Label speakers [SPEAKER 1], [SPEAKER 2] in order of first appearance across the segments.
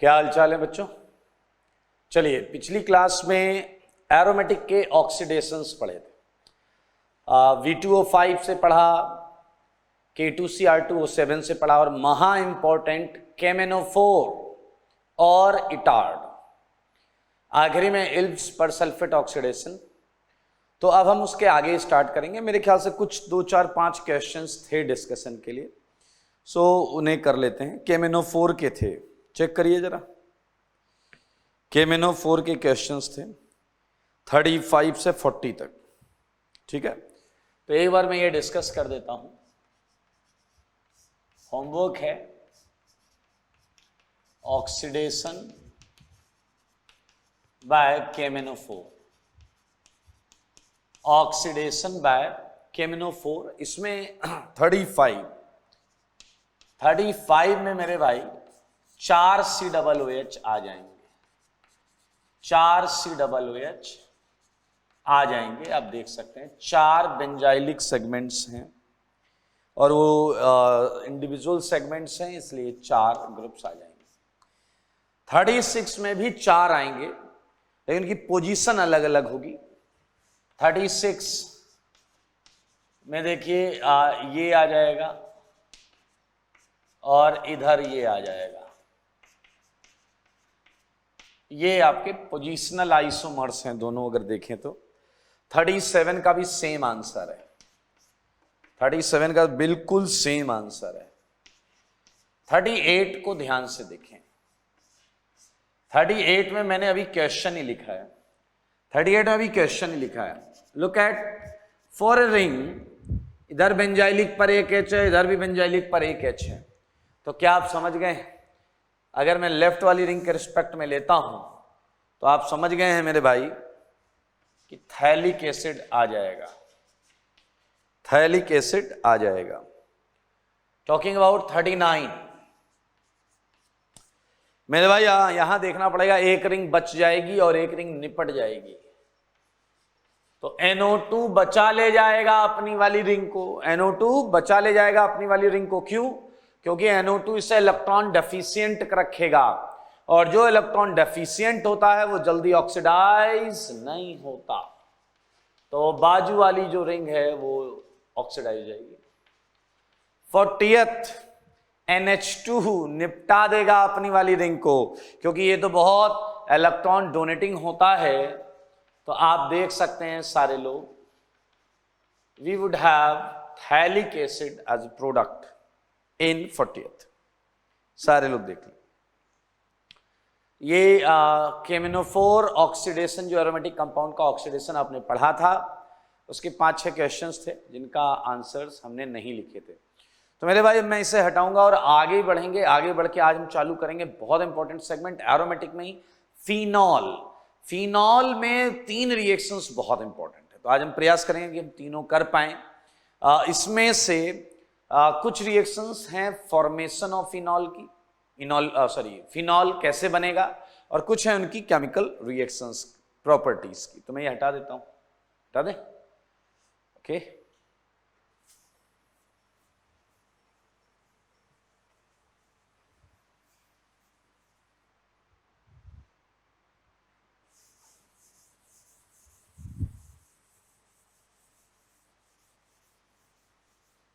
[SPEAKER 1] क्या हालचाल है बच्चों। चलिए, पिछली क्लास में एरोमेटिक के ऑक्सीडेशंस पढ़े थे। V2O5 से पढ़ा, K2Cr2O7 से पढ़ा और महा इंपॉर्टेंट केमेनोफोर और इटार्ड, आखिरी में इल्ब्स पर सल्फेट ऑक्सीडेशन। तो अब हम उसके आगे स्टार्ट करेंगे। मेरे ख्याल से कुछ 2 4 5 क्वेश्चंस थे डिस्कशन के लिए, सो उन्हें कर लेते हैं। केमेनोफोर के थे, चेक करिए जरा। केमेनोफोर के क्वेश्चंस थे 35 से 40 तक, ठीक है। तो एक बार मैं ये डिस्कस कर देता हूं। होमवर्क है ऑक्सीडेशन बाय केमेनोफोर, ऑक्सीडेशन बाय केमेनोफोर। इसमें 35 में मेरे भाई 4 COOH आ जाएंगे, 4 COOH आ जाएंगे। आप देख सकते हैं 4 बेंजाइलिक सेगमेंट्स हैं और वो इंडिविजुअल सेगमेंट्स हैं, इसलिए 4 ग्रुप्स आ जाएंगे। 36 में भी 4 आएंगे, लेकिन उनकी पोजीशन अलग अलग होगी। 36 में देखिए ये आ जाएगा और इधर ये आ जाएगा। ये आपके पोजिशनल आइसोमर्स हैं दोनों, अगर देखें तो। 37 का भी सेम आंसर है, 37 का बिल्कुल सेम आंसर है। 38 को ध्यान से देखें। 38 में मैंने अभी क्वेश्चन ही लिखा है, 38 में अभी क्वेश्चन ही लिखा है। Look at for a ring, इधर बेंजाइलिक पर एक H है, इधर भी बेंजाइलिक पर एक H है। तो क्या आप समझ गए? अगर मैं लेफ्ट वाली रिंग के रिस्पेक्ट में लेता हूं तो आप समझ गए हैं मेरे भाई कि थैलिक एसिड आ जाएगा, थैलिक एसिड आ जाएगा। टॉकिंग अबाउट 39 मेरे भाई यहां देखना पड़ेगा, एक रिंग बच जाएगी और एक रिंग निपट जाएगी। तो NO2 बचा ले जाएगा अपनी वाली रिंग को, NO2 बचा ले जाएगा अपनी वाली रिंग को। क्यों? क्योंकि NO2 इसे इलेक्ट्रॉन डेफिशिएंट रखेगा, और जो इलेक्ट्रॉन डेफिशिएंट होता है वो जल्दी ऑक्सीडाइज नहीं होता। तो बाजू वाली जो रिंग है वो ऑक्सीडाइज हो जाएगी। 40th NH2 निपटा देगा अपनी वाली रिंग को, क्योंकि ये तो बहुत इलेक्ट्रॉन डोनेटिंग होता है। तो आप देख सकते हैं सारे लोग, we would have phthalic acid as product in 40th। सारे लोग देख लें। ये केमेनोफोर ऑक्सीडेशन, जो एरोमेटिक कंपाउंड का ऑक्सीडेशन आपने पढ़ा था, उसके 5-6 क्वेश्चंस थे जिनका आंसर्स हमने नहीं लिखे थे। तो मेरे भाई मैं इसे हटाऊंगा और आगे बढ़ेंगे। आगे बढ़ के आज हम चालू करेंगे बहुत इंपॉर्टेंट सेगमेंट एरोमेटिक में ही, फिनॉल। फिनॉल में 3 रिएक्शंस बहुत इंपॉर्टेंट है, तो आज हम प्रयास करेंगे कि हम तीनों कर पाए। इसमें से कुछ रिएक्शंस हैं फॉर्मेशन ऑफ फिनॉल की, फिनॉल कैसे बनेगा, और कुछ है उनकी केमिकल रिएक्शंस प्रॉपर्टीज की। तो मैं ये हटा देता हूं, हटा दें, ओके।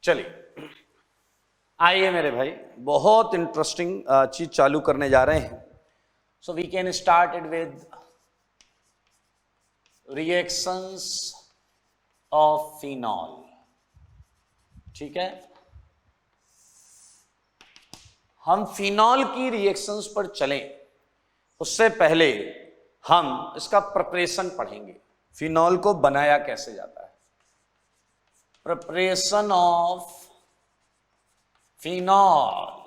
[SPEAKER 1] चलिए आइए मेरे भाई, बहुत इंटरेस्टिंग चीज चालू करने जा रहे हैं। So we can start it with reactions of phenol, ठीक है। हम फिनॉल की रिएक्शंस पर चलें उससे पहले हम इसका प्रिपरेशन पढ़ेंगे। फिनॉल को बनाया कैसे जाता है, प्रिपरेशन ऑफ फिनॉल।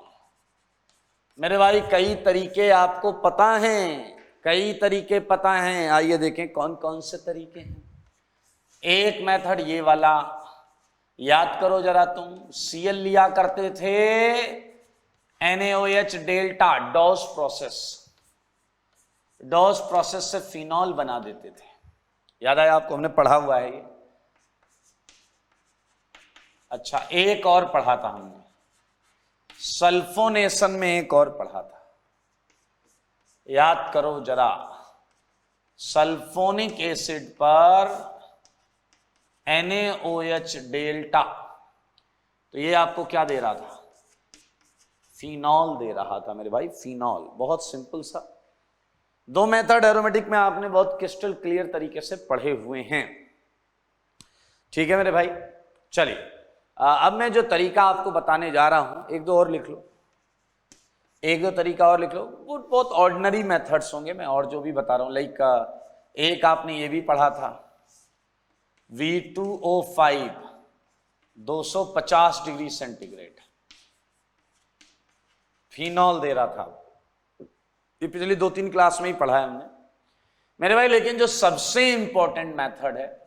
[SPEAKER 1] मेरे भाई कई तरीके आपको पता हैं, कई तरीके पता हैं। आइए देखें कौन कौन से तरीके हैं। एक मेथड ये वाला, याद करो जरा, तुम Cl लिया करते थे, NaOH delta, Dow's process, Dow's process से फिनॉल बना देते थे। याद आया आपको? हमने पढ़ा हुआ है ये। अच्छा, एक और पढ़ा था हमने, सल्फोनेशन में एक और पढ़ा था, याद करो जरा, सल्फोनिक एसिड पर NaOH डेल्टा, तो ये आपको क्या दे रहा था? फिनॉल दे रहा था मेरे भाई, फिनॉल। बहुत सिंपल सा दो मेथड एरोमेटिक में आपने बहुत क्रिस्टल क्लियर तरीके से पढ़े हुए हैं। ठीक है मेरे भाई, चलिए अब मैं जो तरीका आपको बताने जा रहा हूं, एक दो और लिख लो, एक दो तरीका और लिख लो। वो बहुत ऑर्डिनरी मेथड्स होंगे, मैं और जो भी बता रहा हूं, लाइक एक आपने ये भी पढ़ा था, V2O5 250 डिग्री सेंटीग्रेड फिनॉल दे रहा था। ये पिछली 2-3 क्लास में ही पढ़ा है हमने मेरे भाई। लेकिन जो सबसे इंपॉर्टेंट मेथड है,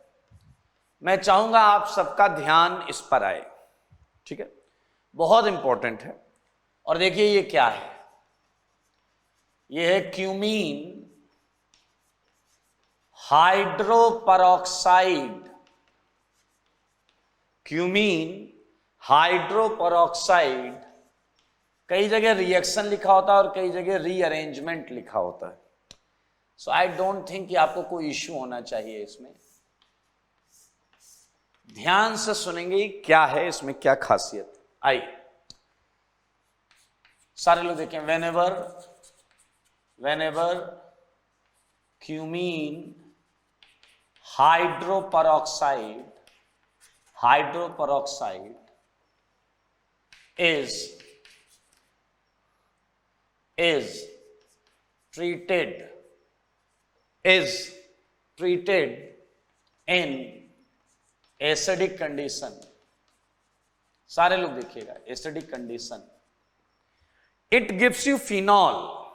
[SPEAKER 1] मैं चाहूंगा आप सबका ध्यान इस पर आए, ठीक है? बहुत इंपॉर्टेंट है। और देखिए ये क्या है, ये है क्यूमीन हाइड्रोपरऑक्साइड। क्यूमीन हाइड्रोपरऑक्साइड, कई जगह रिएक्शन लिखा होता है और कई जगह रीअरेंजमेंट लिखा होता है। सो आई डोंट थिंक कि आपको कोई इश्यू होना चाहिए इसमें। ध्यान से सुनेंगे क्या है इसमें, क्या खासियत। आइए सारे लोग देखें, whenever cumene hydroperoxide is treated in acidic condition, सारे लोग देखिएगा, acidic condition, it gives you phenol,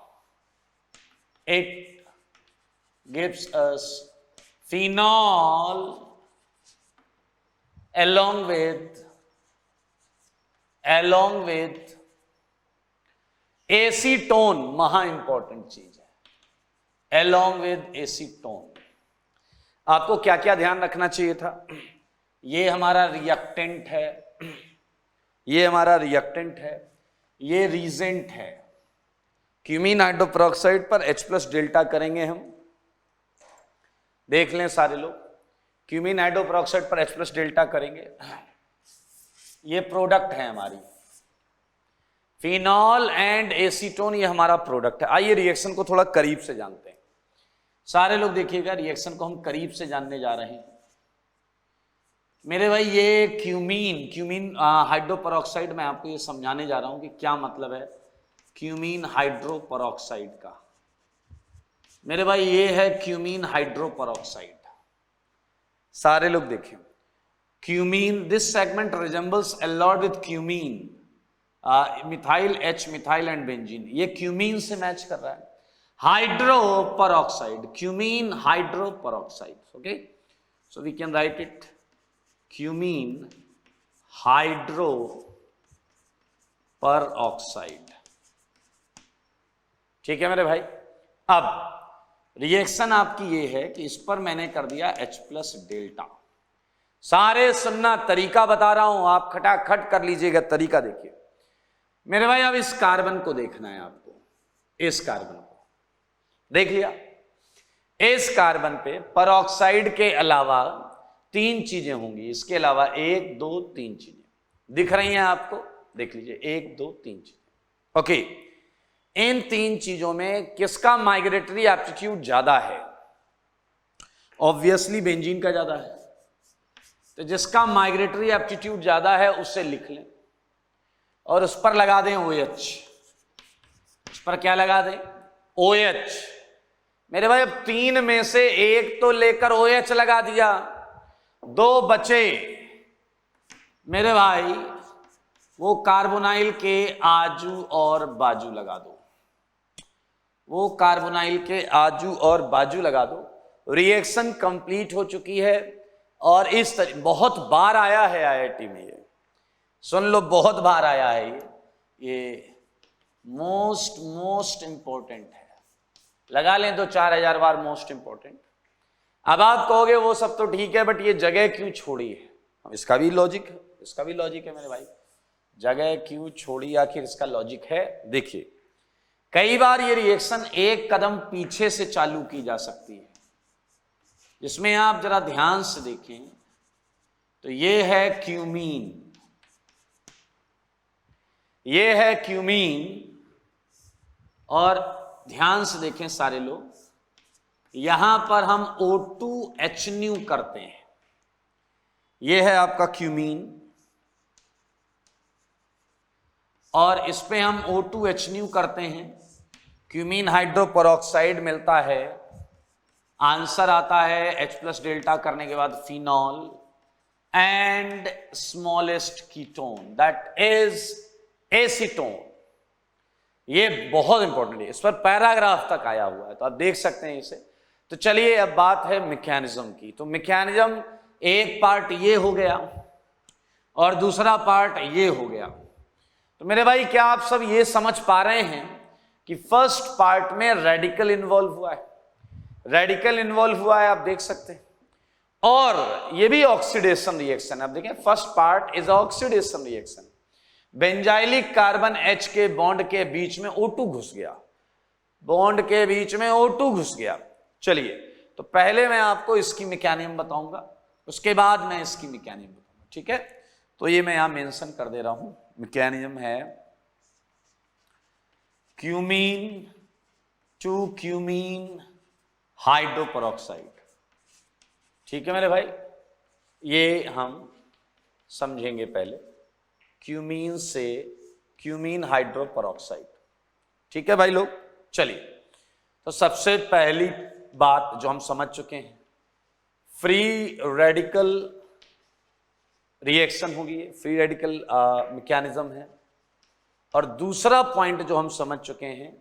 [SPEAKER 1] it gives us phenol along with acetone. महा इंपॉर्टेंट चीज है, along with एसीटोन। आपको क्या क्या ध्यान रखना चाहिए था? ये हमारा रिएक्टेंट है, ये हमारा रिएक्टेंट है, ये रीजेंट है। क्यूमीन हाइड्रोपरऑक्साइड पर H+ डेल्टा करेंगे हम, देख लें सारे लोग, क्यूमीन हाइड्रोपरऑक्साइड पर H+ डेल्टा करेंगे। ये प्रोडक्ट है हमारी, फिनॉल एंड एसीटोन, ये हमारा प्रोडक्ट है। आइए रिएक्शन को थोड़ा करीब से जानते हैं। सारे लोग देखिएगा, रिएक्शन को हम करीब से जानने जा रहे हैं मेरे भाई। ये क्यूमीन हाइड्रोपरऑक्साइड, मैं आपको ये समझाने जा रहा हूं कि क्या मतलब है क्यूमीन हाइड्रोपरऑक्साइड का। मेरे भाई ये है क्यूमीन हाइड्रोपरऑक्साइड। सारे लोग देखिए, cumene, this segment resembles a lot with cumene, methyl H, methyl and benzene. ये क्यूमीन से मैच कर रहा है। Hydroperoxide, cumene hydroperoxide, okay. So we can write it cumene hydroperoxide. ठीक है मेरे भाई। अब रिएक्शन आपकी ये है कि इस पर मैंने कर दिया H+ डेल्टा। सारे सुनना, तरीका बता रहा हूं, आप खटाखट कर लीजिएगा। तरीका देखिए मेरे भाई, अब इस कार्बन को देखना है आपको। इस कार्बन को देख लिया। इस कार्बन पे परऑक्साइड के अलावा 3 चीजें होंगी, इसके अलावा 1 2 3 चीजें दिख रही हैं आपको, देख लीजिए 1 2 3 चीजें, ओके। इन 3 चीजों में किसका माइग्रेटरी एप्टीट्यूड ज्यादा है? ऑब्वियसली बेंजीन का ज्यादा है। तो जिसका माइग्रेटरी एप्टीट्यूड ज्यादा है उसे लिख लें और उस पर लगा दें OH। उस पर क्या लगा दें? OH। मेरे भाई अब 3 में से 1 तो लेकर OH लगा दिया, 2 बचे मेरे भाई, वो कार्बोनाइल के आजू और बाजू लगा दो। वो कार्बोनाइल के आजू और बाजू लगा दो। रिएक्शन कंप्लीट हो चुकी है। और इस बहुत बार आया है IIT में, ये सुन लो, बहुत बार आया है ये मोस्ट इंपॉर्टेंट है। लगा लें तो 4000 बार मोस्ट इंपॉर्टेंट। अब आप कहोगे वो सब तो ठीक है, बट ये जगह क्यों छोड़ी है? इसका भी लॉजिक है, इसका भी लॉजिक है मेरे भाई। जगह क्यों छोड़ी, आखिर इसका लॉजिक है। देखिए कई बार ये रिएक्शन एक कदम पीछे से चालू की जा सकती है, जिसमें आप जरा ध्यान से देखें तो ये है क्यूमीन, ये है क्यूमीन, और ध्यान से देखें सारे लोग, यहां पर हम O2H करते हैं, ये है आपका क्यूमीन, और इस पे हम O2H करते हैं, क्यूमीन हाइड्रोपेरोक्साइड मिलता है, आंसर आता है H+ डेल्टा करने के बाद phenol and smallest ketone that is acetone. ये बहुत इंपॉर्टेंट है, इस पर पैराग्राफ तक आया हुआ है, तो आप देख सकते हैं इसे। तो चलिए अब बात है मैकेनिज्म की। तो मैकेनिज्म एक पार्ट ये हो गया और दूसरा पार्ट ये हो गया। तो मेरे भाई क्या आप सब ये समझ पा रहे हैं कि फर्स्ट पार्ट में रेडिकल इन्वॉल्व हुआ है, रेडिकल इन्वॉल्व हुआ है, आप देख सकते हैं, और ये भी ऑक्सीडेशन रिएक्शन है। आप देखें first part is oxidation reaction, benzylic carbon H के बॉन्ड के बीच में O2 घुस गया, बॉन्ड के बीच में O2 घुस गया। चलिए तो पहले मैं आपको इसकी मैकेनिज्म बताऊंगा, उसके बाद मैं इसकी मैकेनिज्म बताऊंगा, ठीक है। तो ये मैं यहां मेंशन कर दे रहा हूं, मैकेनिज्म है क्यूमीन टू क्यूमीन हाइड्रोपेरोक्साइड, ठीक है मेरे भाई, ये हम समझेंगे पहले, क्यूमीन से क्यूमीन हाइड्रोपेरोक्साइड, ठीक है भाई लोग। चलिए तो सबसे पहली बात जो हम समझ चुके हैं, फ्री रेडिकल रिएक्शन होगी, फ्री रेडिकल मैकेनिज्म है, और दूसरा पॉइंट जो हम समझ चुके हैं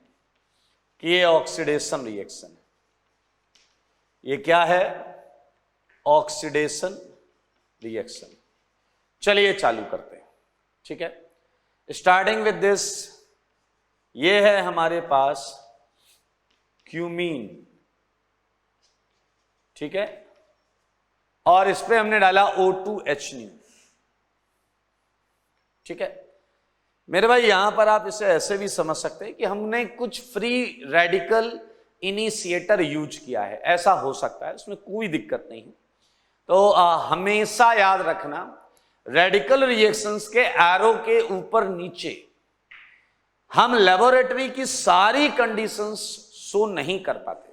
[SPEAKER 1] कि ये ऑक्सीडेशन रिएक्शन है। ये क्या है? Oxidation reaction. चलिए चालू करते हैं, ठीक है। स्टार्टिंग विद दिस, ये है हमारे पास क्यूमीन, ठीक है, और इस पे हमने डाला O2H, ठीक है मेरे भाई। यहां पर आप इसे ऐसे भी समझ सकते हैं कि हमने कुछ फ्री रेडिकल इनिशिएटर यूज किया है, ऐसा हो सकता है, इसमें कोई दिक्कत नहीं है। तो हमेशा याद रखना, रेडिकल रिएक्शंस के एरो के ऊपर नीचे हम लेबोरेटरी की सारी कंडीशंस शो नहीं कर पाते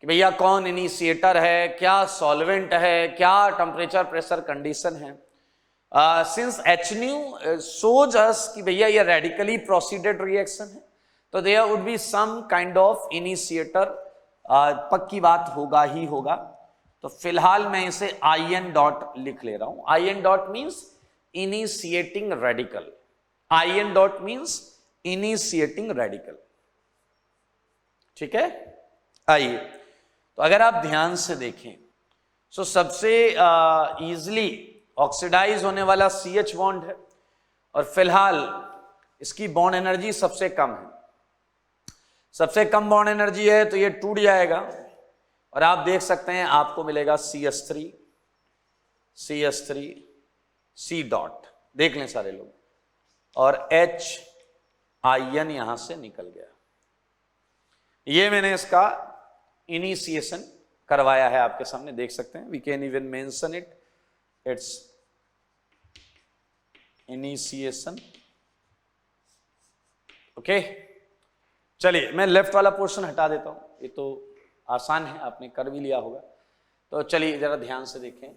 [SPEAKER 1] कि भैया कौन इनिशिएटर है, क्या सॉल्वेंट है, क्या टेम्परेचर प्रेशर कंडीशन है। सिंस HNu shows us कि भैया ये रेडिकली प्रोसीडेड रिएक्शन है, तो there would be some kind of initiator, पक्की बात होगा ही होगा। तो फिलहाल मैं इसे IN डॉट लिख ले रहा हूं। IN dot means initiating radical, IN dot means initiating radical, ठीक है। आइए तो अगर आप ध्यान से देखें तो सबसे इजीली ऑक्सीडाइज होने वाला CH बॉन्ड है, और फिलहाल इसकी बॉन्ड एनर्जी सबसे कम है, सबसे कम बॉन्ड एनर्जी है, तो ये टूट जाएगा और आप देख सकते हैं आपको मिलेगा CH3 C डॉट, देख लें सारे लोग, और HIN यहां से निकल गया। ये मैंने इसका इनिशिएशन करवाया है, आपके सामने देख सकते हैं। We can even mention it, it's initiation, okay. चलिए मैं लेफ्ट वाला पोर्शन हटा देता हूं, ये तो आसान है, आपने कर भी लिया होगा। तो चलिए जरा ध्यान से देखें,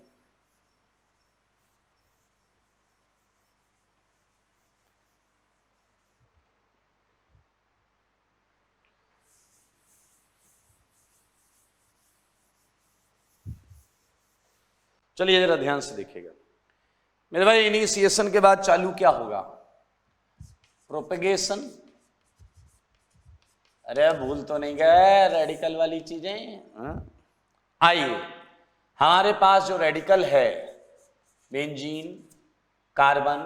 [SPEAKER 1] चलिए जरा ध्यान से देखिएगा मेरे भाई। इनिशिएशन के बाद चालू क्या होगा? प्रोपेगेशन। अरे भूल तो नहीं गए रेडिकल वाली चीजें? आइए, हमारे पास जो रेडिकल है, बेंजीन, कार्बन,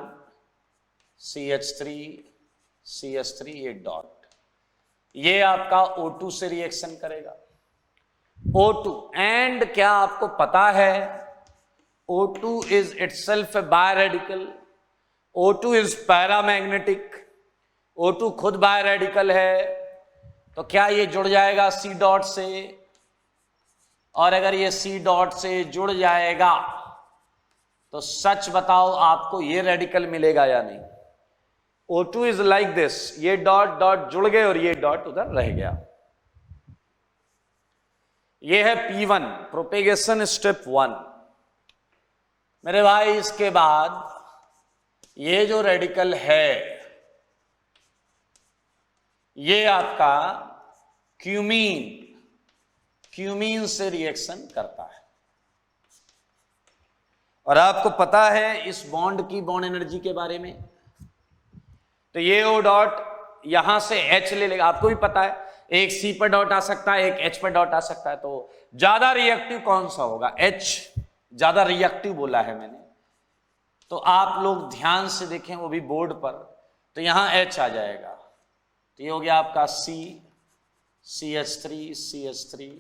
[SPEAKER 1] CH3 ये डॉट, ये आपका O2 से रिएक्शन करेगा। O2 एंड क्या आपको पता है O2 is itself a biradical, O2 is paramagnetic, O2 खुद बाय रेडिकल है, तो क्या ये जुड़ जाएगा C डॉट से? और अगर ये C डॉट से जुड़ जाएगा तो सच बताओ आपको ये रेडिकल मिलेगा या नहीं? O2 इज लाइक दिस, ये डॉट डॉट जुड़ गए और ये डॉट उधर रह गया। ये है P1, प्रोपेगेशन स्टेप 1। मेरे भाई इसके बाद ये जो रेडिकल है ये आपका क्यूमीन से रिएक्शन करता है। और आपको पता है इस बॉन्ड की बॉन्ड एनर्जी के बारे में, तो ये O डॉट यहां से H ले लेगा। आपको भी पता है एक C पर डॉट आ सकता है, एक H पर डॉट आ सकता है, तो ज्यादा रिएक्टिव कौन सा होगा? H ज्यादा रिएक्टिव बोला है मैंने, तो आप लोग ध्यान से देखें वो भी बोर्ड पर, तो यहां H आ जाएगा, तो ये हो गया आपका CH3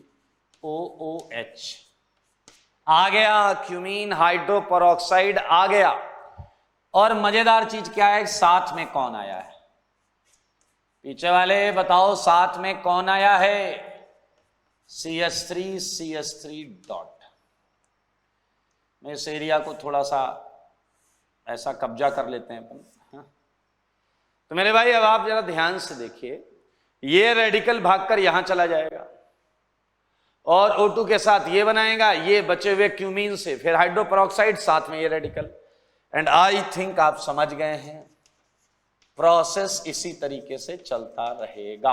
[SPEAKER 1] OOH आ गया, क्यूमीन हाइड्रो पेरोक्साइड आ गया। और मजेदार चीज क्या है, साथ में कौन आया है? पीछे वाले बताओ साथ में कौन आया है? CH3 dot. मैं इस एरिया को थोड़ा सा ऐसा कब्जा कर लेते हैं अपन। तो मेरे भाई अब आप जरा ध्यान से देखिए, ये रेडिकल भागकर यहां चला जाएगा और O2 के साथ ये बनाएगा, ये बचे हुए क्यूमीन से फिर हाइड्रो पेरोक्साइड, साथ में ये रेडिकल। एंड आई थिंक आप समझ गए हैं, प्रोसेस इसी तरीके से चलता रहेगा।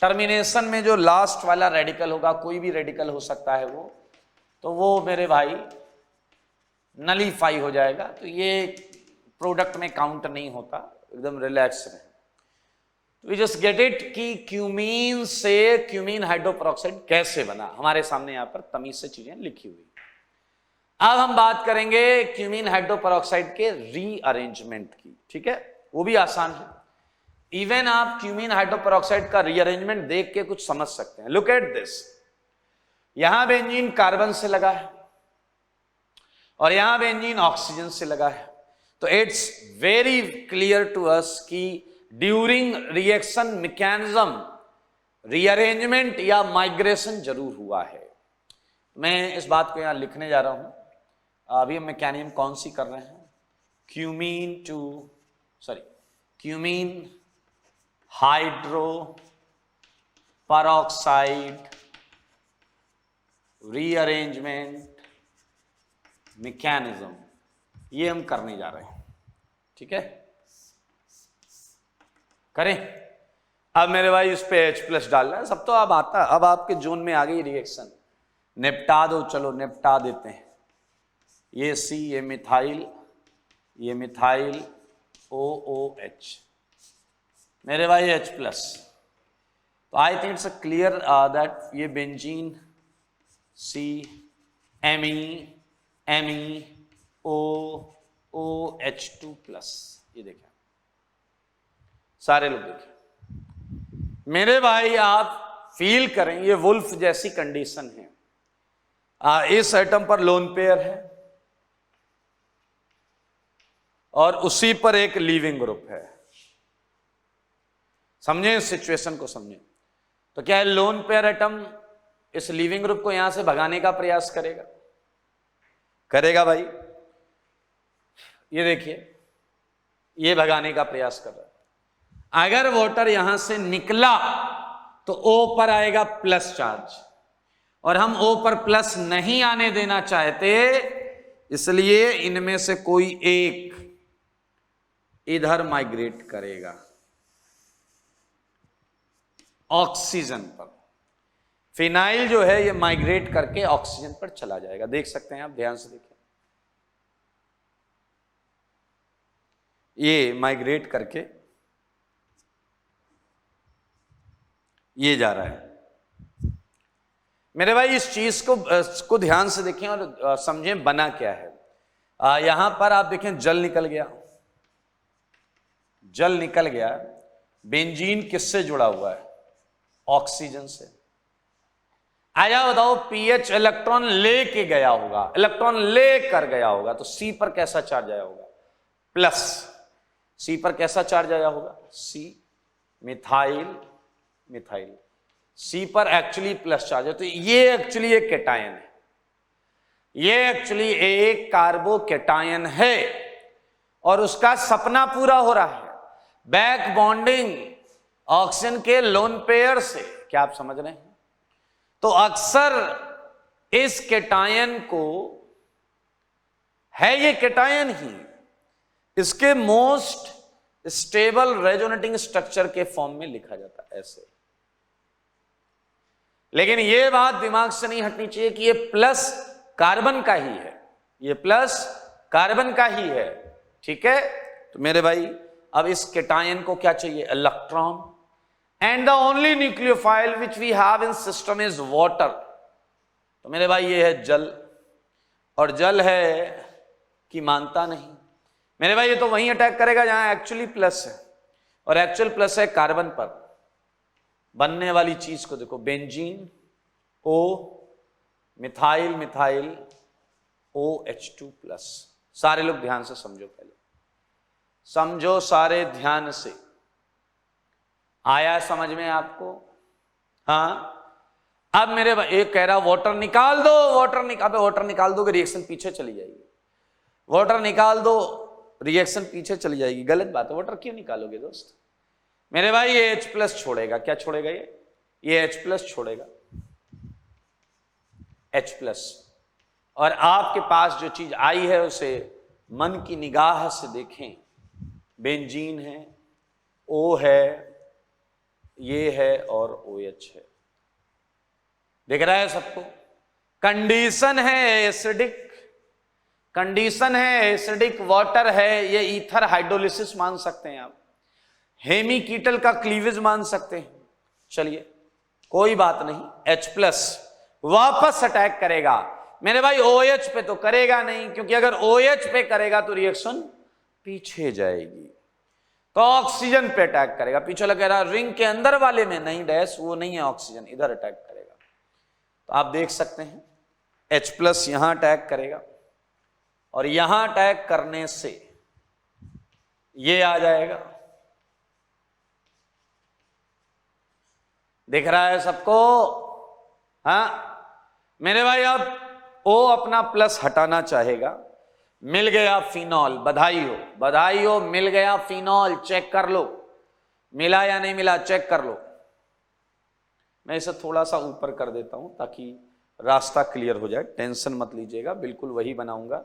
[SPEAKER 1] टर्मिनेशन में जो लास्ट वाला रेडिकल होगा, कोई भी रेडिकल हो सकता है वो, तो वो मेरे भाई नलीफाई हो जाएगा, तो ये प्रोडक्ट में काउंट नहीं होता। एकदम रिलैक्स रहे। वी जस्ट गेट इट कि क्यूमीन से क्यूमीन हाइड्रो पेरोक्साइड कैसे बना, हमारे सामने यहां पर तमीज से चीजें लिखी हुई। अब हम बात करेंगे क्यूमीन हाइड्रो पेरोक्साइड के रीअरेंजमेंट की, ठीक है? वो भी आसान है। इवन आप क्यूमीन हाइड्रो पेरोक्साइड का रीअरेंजमेंट देख के कुछ समझ सकते हैं। लुक एट दिस, यहां बेंजीन कार्बन से लगा है और यहां बेंजीन ऑक्सीजन से लगा है, तो it's very clear to us कि ड्यूरिंग रिएक्शन मैकेनिज्म रीअरेंजमेंट या माइग्रेशन जरूर हुआ है। मैं इस बात को यहां लिखने जा रहा हूं। अभी हम मैकेनिज्म कौन सी कर रहे हैं? Cumene hydro peroxide rearrangement mechanism, ये हम करने जा रहे हैं, ठीक है? करें। अब मेरे भाई इस पे H+ डालना है, सब तो अब आता, अब आपके जोन में आ गई रिएक्शन। निपटा दो, चलो निपटा देते हैं। ये C, ये मिथाइल OOH, मेरे भाई H+। तो I think it's clear that ये बेंजीन C Me OH2+, ये देखें सारे लोग देखें। मेरे भाई आप फील करें ये वुल्फ जैसी कंडीशन है। इस एटम पर लोन पेयर है और उसी पर एक लीविंग ग्रुप है। समझे इस सिचुएशन को, समझे? तो क्या है, लोन पेयर एटम इस लीविंग ग्रुप को यहां से भगाने का प्रयास करेगा भाई। ये देखिए, ये भगाने का प्रयास कर रहा है। अगर वाटर यहां से निकला तो O पर आएगा प्लस चार्ज, और हम O पर प्लस नहीं आने देना चाहते, इसलिए इनमें से कोई एक इधर माइग्रेट करेगा ऑक्सीजन पर। फिनाइल जो है ये माइग्रेट करके ऑक्सीजन पर चला जाएगा। देख सकते हैं आप, ध्यान से देखिए, ये माइग्रेट करके ये जा रहा है। मेरे भाई इस चीज को ध्यान से देखें और समझें बना क्या है। यहां पर आप देखें जल निकल गया। बेंजीन किससे जुड़ा हुआ है? ऑक्सीजन से। आया बताओ, पीएच इलेक्ट्रॉन लेके गया होगा, इलेक्ट्रॉन लेकर गया होगा, तो C पर कैसा चार्ज आया होगा? प्लस। सी पर कैसा चार्ज आया होगा, सी मिथाइल, मिथाइल सी पर एक्चुअली प्लस चार्ज है, तो ये एक्चुअली एक कैटायन है, ये एक्चुअली एक कार्बोकैटायन है और उसका सपना पूरा हो रहा है, बैक बॉन्डिंग ऑक्सीजन के लोन पेयर से। क्या आप समझ रहे हैं? तो अक्सर इस कैटायन को, है ये कैटायन ही, इसके मोस्ट स्टेबल रेजोनेटिंग स्ट्रक्चर के फॉर्म में लिखा जाता है ऐसे। लेकिन ये बात दिमाग से नहीं हटनी चाहिए कि ये प्लस कार्बन का ही है, ये प्लस कार्बन का ही है, ठीक है। तो मेरे भाई अब इस कैटायन को क्या चाहिए, electron, and the only nucleophile which we have in system is water. तो मेरे भाई ये है जल, और जल है कि मानता नहीं मेरे भाई, ये तो वहीं अटैक करेगा जहां एक्चुअली प्लस है, और एक्चुअल प्लस है कार्बन पर। बनने वाली चीज को देखो, बेंजीन ओ मिथाइल, मिथाइल OH2 प्लस। सारे लोग ध्यान से समझो, पहले समझो सारे ध्यान से, आया समझ में आपको? हाँ। अब मेरे भाई एक कह रहा वाटर निकाल दो, वाटर निकाल, वाटर निकाल दोगे रिएक्शन पीछे चली जाएगी, वाटर निकाल दो रिएक्शन पीछे चली जाएगी। गलत बात है, वाटर क्यों निकालोगे दोस्त? मेरे भाई ये H प्लस छोड़ेगा, क्या छोड़ेगा? ये H प्लस छोड़ेगा, H प्लस, और आपके पास जो चीज आई है उसे मन की निगाह से देखें। बेंजीन है, O है, ये है और OH है, दिख रहा है सबको? कंडीशन है एसिडिक, कंडीशन है एसिडिक वाटर है, ये ईथर हाइड्रोलिसिस मान सकते हैं आप, हेमी कीटल का क्लीवेज मान सकते हैं। चलिए कोई बात नहीं, H प्लस वापस अटैक करेगा मेरे भाई, OH पे तो करेगा नहीं, क्योंकि अगर OH पे करेगा तो रिएक्शन पीछे जाएगी, तो ऑक्सीजन पे अटैक करेगा। पीछे लग रहा रिंग के अंदर वाले में नहीं, डैश वो नहीं है ऑक्सीजन, इधर अटैक करेगा। तो आप देख सकते हैं H प्लस यहां अटैक करेगा, और यहां अटैक करने से ये आ जाएगा, दिख रहा है सबको? हाँ मेरे भाई, अब O अपना प्लस हटाना चाहेगा, मिल गया फिनॉल, बधाई हो, बधाई हो, मिल गया फिनॉल। चेक कर लो मिला या नहीं मिला, चेक कर लो। मैं इसे थोड़ा सा ऊपर कर देता हूं ताकि रास्ता क्लियर हो जाए, टेंशन मत लीजिएगा, बिल्कुल वही बनाऊंगा।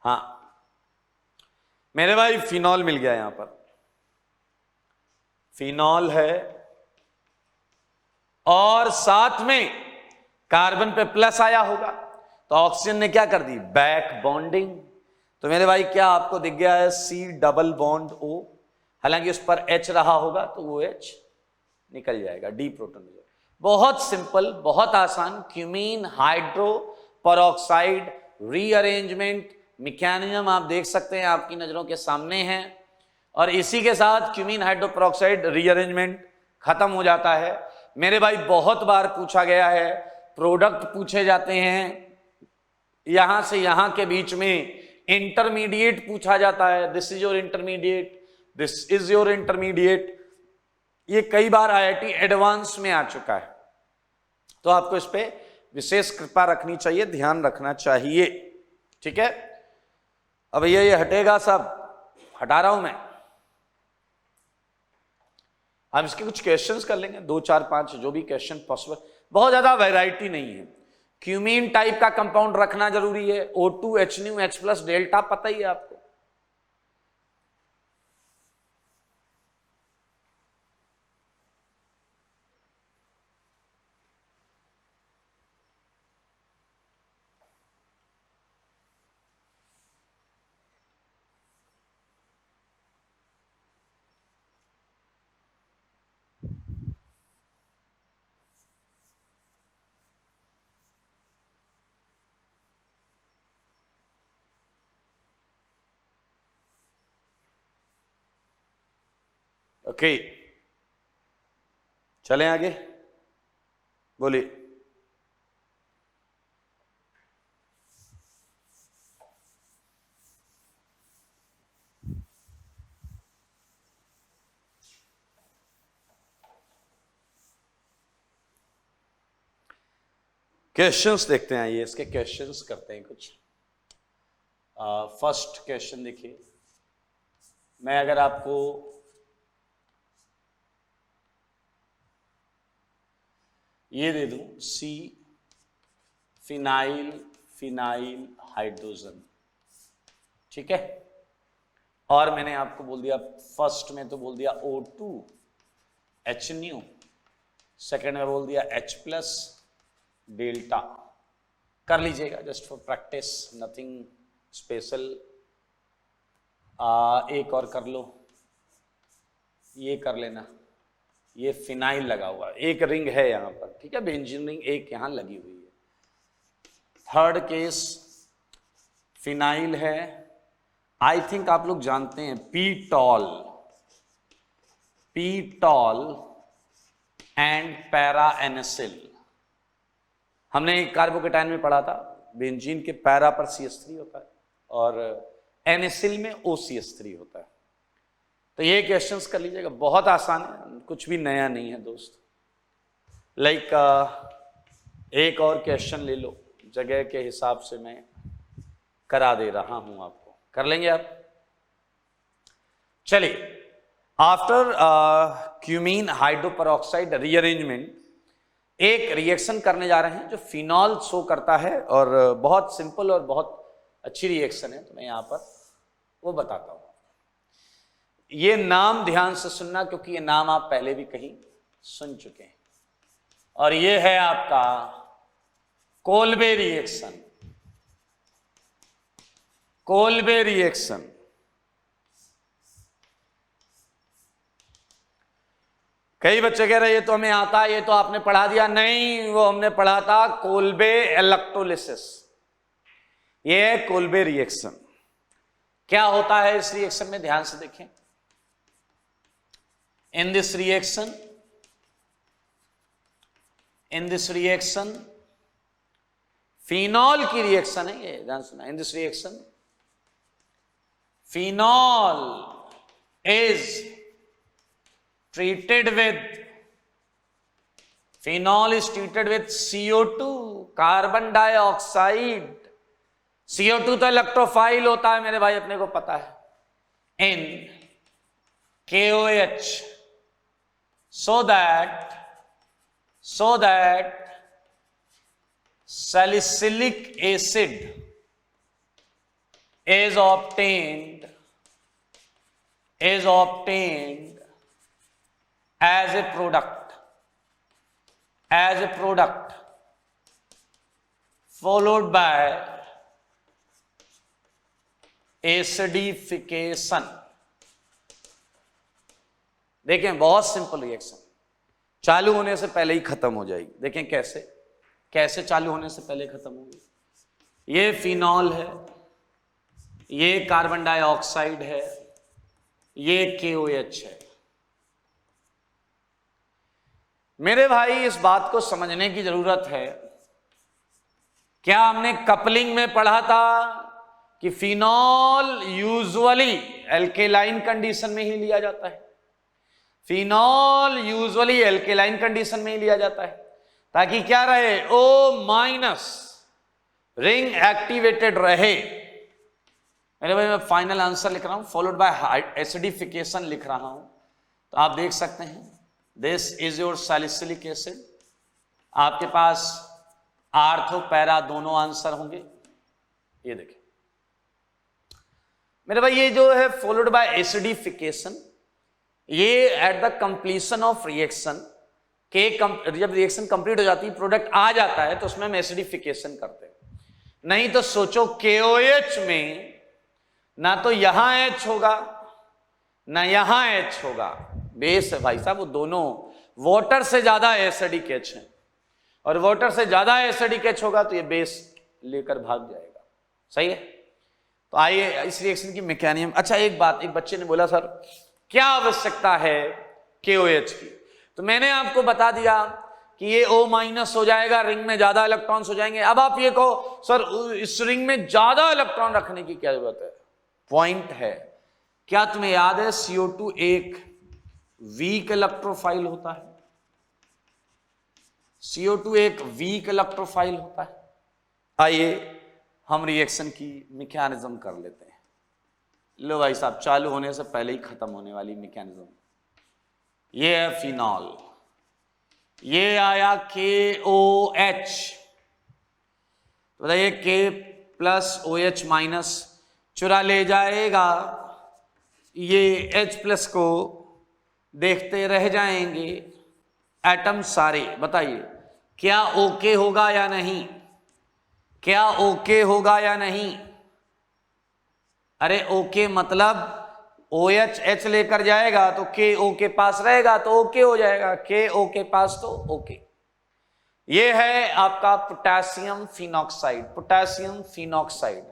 [SPEAKER 1] हाँ मेरे भाई फिनॉल मिल गया, यहां पर फिनॉल है, और साथ में कार्बन पे प्लस आया होगा, तो ऑक्सीजन ने क्या कर दी, बैक बॉन्डिंग। तो मेरे भाई क्या आपको दिख गया है, C डबल बॉन्ड O, हालांकि उस पर H रहा होगा तो वो H निकल जाएगा, D प्रोटॉन हो जाएगा। बहुत सिंपल, बहुत आसान, cumene hydro peroxide rearrangement mechanism आप देख सकते हैं, आपकी नजरों के सामने है, और इसी के साथ क्यूमीन हाइड्रो पेरोक्साइड रीअरेंजमेंट खत्म हो जाता है। मेरे भाई बहुत बार पूछा गया है, प्रोडक्ट पूछे जाते हैं, यहां से यहां के बीच में इंटरमीडिएट पूछा जाता है, this is your intermediate, this is your intermediate, ये कई बार IIT एडवांस में आ चुका है, तो आपको इस पे विशेष कृपा रखनी चाहिए, ध्यान रखना चाहिए, ठीक है। अब ये हटेगा, सब हटा रहा हूं मैं। हम इसके कुछ क्वेश्चंस कर लेंगे, 2 4 5 जो भी क्वेश्चन पॉसिबल, बहुत ज्यादा वैरायटी नहीं है। क्यूमीन टाइप का कंपाउंड रखना जरूरी है, O2 HNu H plus delta, पता ही है आपको। ओके चलें आगे, बोलिए। क्वेश्चंस देखते हैं, ये इसके क्वेश्चंस करते हैं कुछ। फर्स्ट क्वेश्चन देखिए, मैं अगर आपको ये दे दूं, सी फिनाइल फिनाइल हाइड्रोजन, ठीक है, और मैंने आपको बोल दिया फर्स्ट में तो बोल दिया O2 H न्यू, सेकेंड में बोल दिया H प्लस डेल्टा, कर लीजिएगा just for practice, nothing special. एक और कर लो, ये कर लेना, ये फिनाइल लगा हुआ है, एक रिंग है यहां पर, ठीक है, बेंजीन रिंग एक यहां लगी हुई है। थर्ड केस फिनाइल है, आई थिंक आप लोग जानते हैं पीटॉल, पीटॉल एंड पैरा एनएसिल, हमने कार्बोकेटाइन में पढ़ा था, बेंजीन के पैरा पर CH3 होता है और एनएसिल में OCH3 होता है। तो ये क्वेश्चंस कर लीजिएगा, बहुत आसान है, कुछ भी नया नहीं है दोस्त। लाइक एक और क्वेश्चन ले लो, जगह के हिसाब से मैं करा दे रहा हूं आपको, कर लेंगे आप। चलिए, आफ्टर क्यूमीन हाइड्रोपेरोक्साइड रीअरेंजमेंट एक रिएक्शन करने जा रहे हैं जो फिनॉल शो करता है, और बहुत सिंपल और बहुत अच्छी रिएक्शन है, तो मैं यहां पर वो बताता हूं। ये नाम ध्यान से सुनना, क्योंकि ये नाम आप पहले भी कहीं सुन चुके हैं, और ये है आपका कोल्बे रिएक्शन। कोल्बे रिएक्शन कई बच्चे कह रहे ये तो हमें आता है, ये तो आपने पढ़ा दिया, नहीं, वो हमने पढ़ा था कोल्बे इलेक्ट्रोलिसिस। ये है कोल्बे रिएक्शन। क्या होता है इस रिएक्शन में, ध्यान से देखें। इन दिस रिएक्शन फिनॉल की रिएक्शन है ये, ध्यान सुना। In this reaction phenol is treated with CO2 carbon dioxide. CO2 तो इलेक्ट्रोफाइल होता है मेरे भाई, अपने को पता है, इन KOH, so that salicylic acid is obtained as a product followed by acidification। देखें, बहुत सिंपल रिएक्शन, चालू होने से पहले ही खत्म हो जाएगी। देखें कैसे चालू होने से पहले खत्म होगी। ये फिनॉल है, ये कार्बन डाइऑक्साइड है, ये KOH है। मेरे भाई इस बात को समझने की जरूरत है, क्या हमने कपलिंग में पढ़ा था कि फिनॉल यूजुअली एल्केलाइन कंडीशन में ही लिया जाता है। फिनॉल यूजुअली एल्केलाइन कंडीशन में ही लिया जाता है ताकि क्या रहे, O- रिंग एक्टिवेटेड रहे। मेरे भाई मैं फाइनल आंसर लिख रहा हूं, फॉलोड बाय एसिडिफिकेशन लिख रहा हूं, तो आप देख सकते हैं this is your salicylic acid. आपके पास आर्थो पैरा दोनों आंसर होंगे। ये देखिए मेरे भाई, ये जो है फॉलोड बाय एसिडिफिकेशन, ये at the completion of reaction के जब रिएक्शन कंप्लीट हो जाती है, प्रोडक्ट आ जाता है, तो उसमें हम एसिडिफिकेशन करते हैं। नहीं तो सोचो KOH में ना तो यहां H होगा ना यहां H होगा, बेस है भाई साहब, वो दोनों वाटर से ज्यादा एसिडिक H है, और वाटर से ज्यादा एसिडिक H होगा तो ये बेस लेकर भाग जाएगा। सही है। तो आइए इस रिएक्शन की मैकेनिज्म। अच्छा एक बात, एक बच्चे ने बोला सर क्या आवश्यकता है KOH की, तो मैंने आपको बता दिया कि ये O- हो जाएगा, रिंग में ज्यादा इलेक्ट्रॉन्स हो जाएंगे। अब आप ये कहो सर इस रिंग में ज्यादा इलेक्ट्रॉन रखने की क्या जरूरत है, पॉइंट है, क्या तुम्हें याद है CO2 एक वीक इलेक्ट्रोफाइल होता है, CO2 एक वीक इलेक्ट्रोफाइल होता है। आइए हम रिएक्शन की मैकेनिज्म कर लेते हैं। लो भाई साहब, चालू होने से पहले ही खत्म होने वाली मैकेनिज्म। ये है फिनॉल, ये आया KOH, तो बताइए K+OH- चुरा ले जाएगा, ये H+ को देखते रह जाएंगे एटम सारे। बताइए क्या ओके होगा या नहीं, क्या ओके होगा या नहीं? अरे ओके मतलब OH H लेकर जाएगा तो KO के पास रहेगा तो ओके हो जाएगा, KO के पास तो ओके। ये है आपका potassium phenoxide. Potassium phenoxide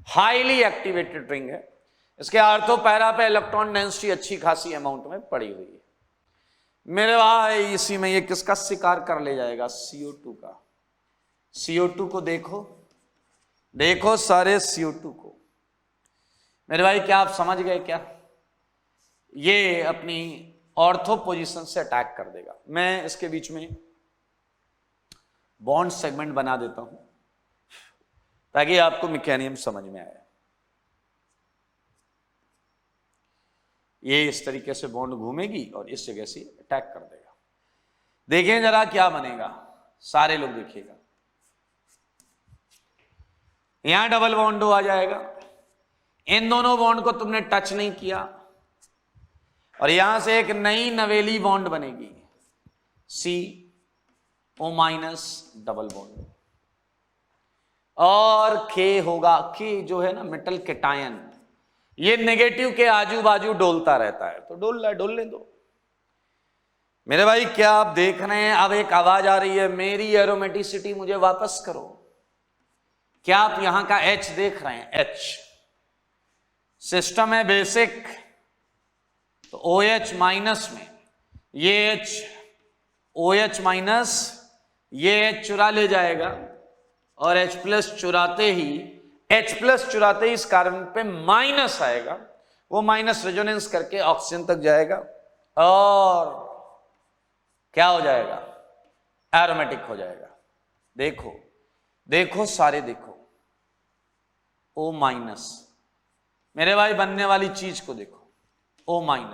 [SPEAKER 1] highly activated ring है। इसके आर्थो पैरा पे इलेक्ट्रॉन डेंसिटी अच्छी खासी अमाउंट में पड़ी हुई है। मेरे भाई इसी में ये किसका शिकार कर ले जाएगा? CO2 का। CO2 को देखो, देखो सारे CO2 को। मेरे भाई क्या आप समझ गए क्या? ये अपनी ऑर्थो पोजीशन से अटैक कर देगा। मैं इसके बीच में बॉन्ड सेगमेंट बना देता हूं ताकि आपको मैकेनिज्म समझ में आए। ये इस तरीके से बॉन्ड घूमेगी और इस जगह से अटैक कर देगा। देखें जरा क्या बनेगा, सारे लोग देखिएगा। यहां डबल बॉन्ड आ जाएगा, इन दोनों बॉन्ड को तुमने टच नहीं किया और यहां से एक नई नवेली बॉन्ड बनेगी, CO- डबल बॉन्ड, और K होगा। K जो है ना मेटल कैटायन, ये नेगेटिव के आजू बाजू डोलता रहता है, तो डोल रहा है, डोलने दो। मेरे भाई क्या आप देख रहे हैं? अब एक आवाज आ रही है, मेरी एरोमेटिसिटी मुझे वापस करो। क्या आप यहां का H देख रहे हैं? H सिस्टम है बेसिक, तो OH- में ये H, OH- ये H चुरा ले जाएगा और H+ चुराते ही इस कार्बन पे माइनस आएगा, वो माइनस रेजोनेंस करके ऑक्सीजन तक जाएगा और क्या हो जाएगा? एरोमेटिक हो जाएगा। देखो देखो सारे देखो, O-, मेरे भाई बनने वाली चीज को देखो, O-।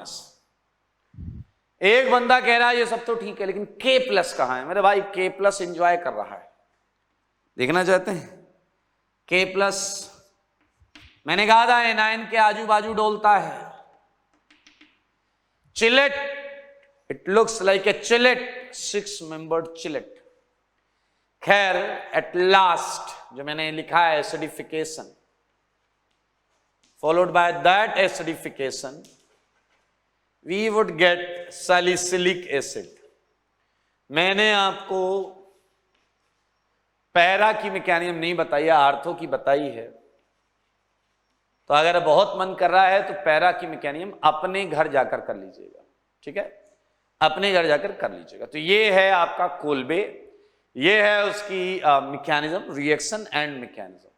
[SPEAKER 1] एक बंदा कह रहा है ये सब तो ठीक है, लेकिन K+ कहां है? मेरे भाई K+ एंजॉय कर रहा है, देखना चाहते हैं? K+, मैंने कहा था एनायन के आजू बाजू डोलता है। Chelate, it looks like a chelate, 6 membered chelate. खैर एट लास्ट जो मैंने लिखा है acidification, followed by that acidification we would get salicylic acid। मैंने आपको पैरा की मैकेनिज्म नहीं बताई है, आर्थो की बताई है। तो अगर बहुत मन कर रहा है तो पैरा की मैकेनिज्म अपने घर जाकर कर लीजिएगा, ठीक है? अपने घर जाकर कर लीजिएगा। तो ये है आपका कोल्बे, ये है उसकी मैकेनिज्म, रिएक्शन एंड मैकेनिज्म।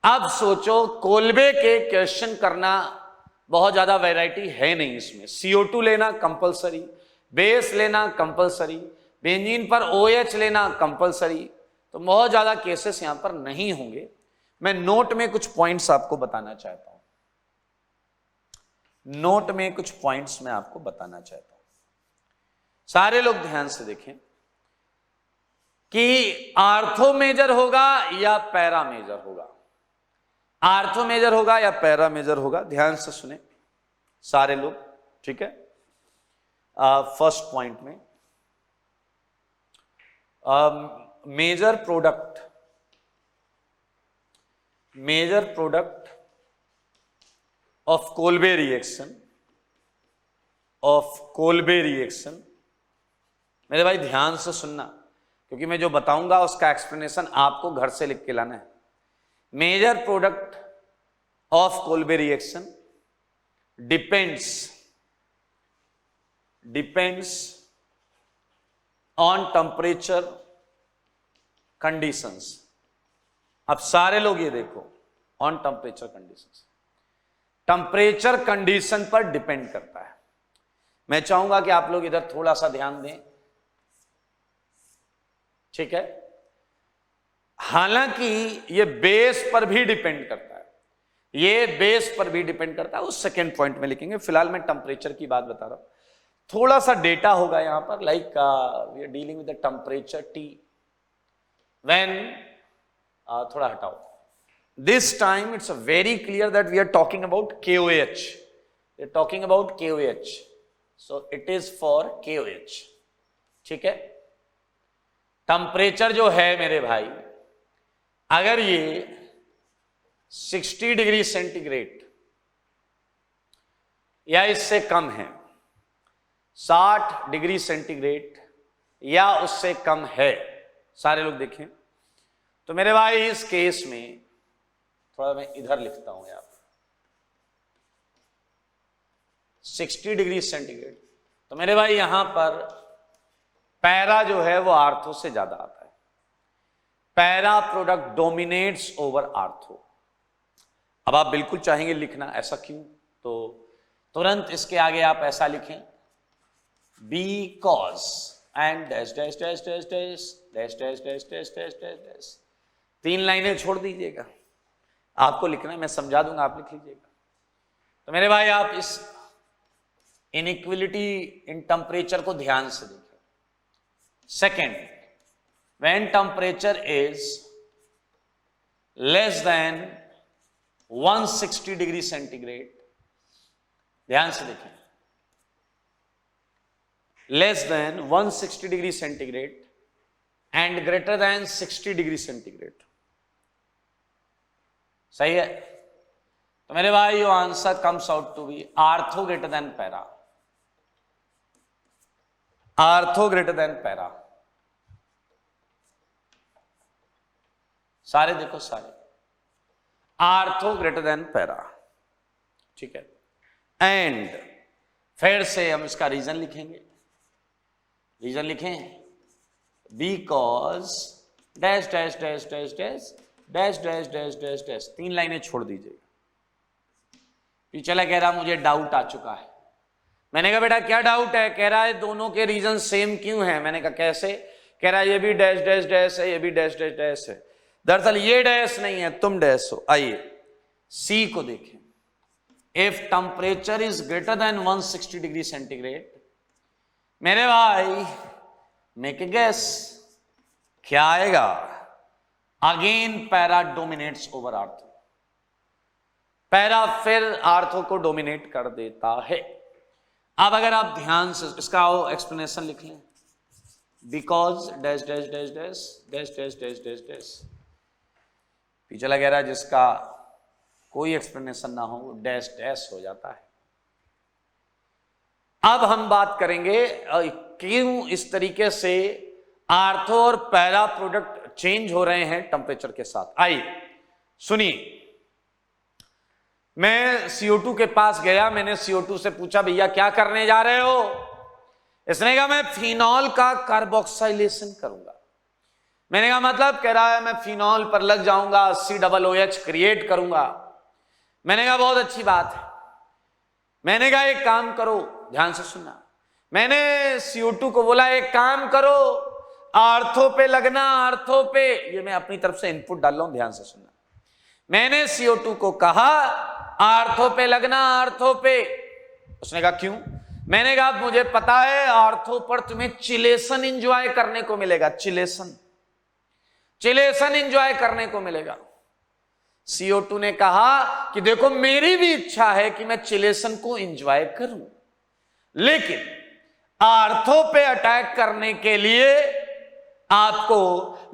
[SPEAKER 1] अब सोचो कोल्बे के क्वेश्चन करना बहुत ज्यादा वैरायटी है नहीं इसमें। CO2 लेना कंपलसरी, बेस लेना कंपलसरी, बेंजीन पर OH लेना कंपलसरी, तो बहुत ज्यादा केसेस यहां पर नहीं होंगे। मैं नोट में कुछ पॉइंट्स आपको बताना चाहता हूं, नोट में कुछ पॉइंट्स मैं आपको बताना चाहता हूं। सारे लोग ध्यान से देखें कि आर्थो मेजर होगा या पैरा मेजर होगा, आर्थो मेजर होगा या पैरा मेजर होगा। ध्यान से सुने सारे लोग, ठीक है? फर्स्ट पॉइंट में major product of Kolbe reaction, मेरे भाई ध्यान से सुनना, क्योंकि मैं जो बताऊंगा उसका एक्सप्लेनेशन आपको घर से लिख के लाना है। Major product of Kolbe reaction depends on temperature conditions. अब सारे लोग ये देखो, on temperature conditions, temperature condition पर डिपेंड करता है। मैं चाहूंगा कि आप लोग इधर थोड़ा सा ध्यान दें। ठीक है, हालांकि ये बेस पर भी डिपेंड करता है, ये बेस पर भी डिपेंड करता है, उस सेकेंड पॉइंट में लिखेंगे। फिलहाल मैं टेम्परेचर की बात बता रहा हूं, थोड़ा सा डेटा होगा यहां पर, like we are dealing with the temperature T when, थोड़ा हटाओ, this time it's very clear that we are talking about KOH, we are talking about KOH, so it is for KOH। ठीक है, temperature जो है मेरे भाई, अगर ये 60 डिग्री सेंटीग्रेड या इससे कम है, 60 डिग्री सेंटीग्रेड या उससे कम है, सारे लोग देखें, तो मेरे भाई इस केस में थोड़ा मैं इधर लिखता हूं यहां पर 60 डिग्री सेंटीग्रेड, तो मेरे भाई यहां पर पैरा जो है वो आर्थो से ज्यादा आता है, para product dominates over ortho. अब आप बिल्कुल चाहेंगे लिखना, ऐसा क्यों, तो तुरंत इसके आगे आप ऐसा लिखें, because and dash dash dash dash dash dash dash dash dash dash dash dash, 3 लाइनें छोड़ दीजिएगा, आपको लिखना है, मैं समझा दूंगा, आप लिख लीजिएगा। तो मेरे भाई आप इस इनइक्वलिटी इन टेम्परेचर को ध्यान से देखें। Second, when temperature is less than 160 degree centigrade, ध्यान से देखें, less than 160 degree centigrade and greater than 60 degree centigrade, सही है। तो मेरे भाई यो answer comes out to be ortho greater than para, ortho greater than para, सारे देखो, सारे आर्थो ग्रेटर देन पैरा, ठीक है। एंड फिर से हम इसका रीजन लिखेंगे, रीजन लिखें, because dash dash dash dash dash dash dash dash dash dash, 3 लाइनें छोड़ दीजिएगा। पिछला कह रहा मुझे डाउट आ चुका है, मैंने कहा बेटा क्या डाउट है, कह रहा है दोनों के रीजन सेम क्यों है, मैंने कहा कैसे, कह रहा है ये भी डैश डैश डैश है, ये भी डैश डैश डैश है, दरअसल ये डैश नहीं है, तुम डैश हो। आइए सी को देखें, if temperature is greater than 160 degree centigrade, मेरे भाई मेक ए गेस, क्या आएगा, again para dominates over ortho, para फिर आर्थो को डोमिनेट कर देता है। अब अगर आप ध्यान से इसका एक्सप्लेनेशन लिख लें, because dash dash dash dash dash dash dash dash dash, पिछला कह रहा है जिसका कोई एक्सप्लेनेशन ना हो वो डैश डैश हो जाता है। अब हम बात करेंगे क्यों इस तरीके से आर्थो और पैरा प्रोडक्ट चेंज हो रहे हैं टेम्परेचर के साथ। आइए सुनिए, मैं CO2 के पास गया, मैंने CO2 से पूछा भैया क्या करने जा रहे हो, इसने कहा मैं फिनॉल का कार्बोक्सिलेशन करूंगा। मैंने कहा मतलब, कह रहा है मैं फिनॉल पर लग जाऊंगा, COOH क्रिएट करूंगा। मैंने कहा बहुत अच्छी बात है। मैंने कहा एक काम करो, ध्यान से सुनना, मैंने CO2 को बोला एक काम करो, आर्थो पे लगना, आर्थो पे, ये मैं अपनी तरफ से इनपुट डाल रहा हूं, ध्यान से सुनना। मैंने CO2 को कहा आर्थो पे लगना, आर्थो पे। उसने कहा क्यों? मैंने कहा मुझे पता है आर्थो पर तुम्हें चिलेशन एंजॉय करने को मिलेगा, चिलेशन एंजॉय करने को मिलेगा। CO2 ने कहा कि देखो मेरी भी इच्छा है कि मैं चिलेशन को एंजॉय करूं, लेकिन आर्थो पे अटैक करने के लिए आपको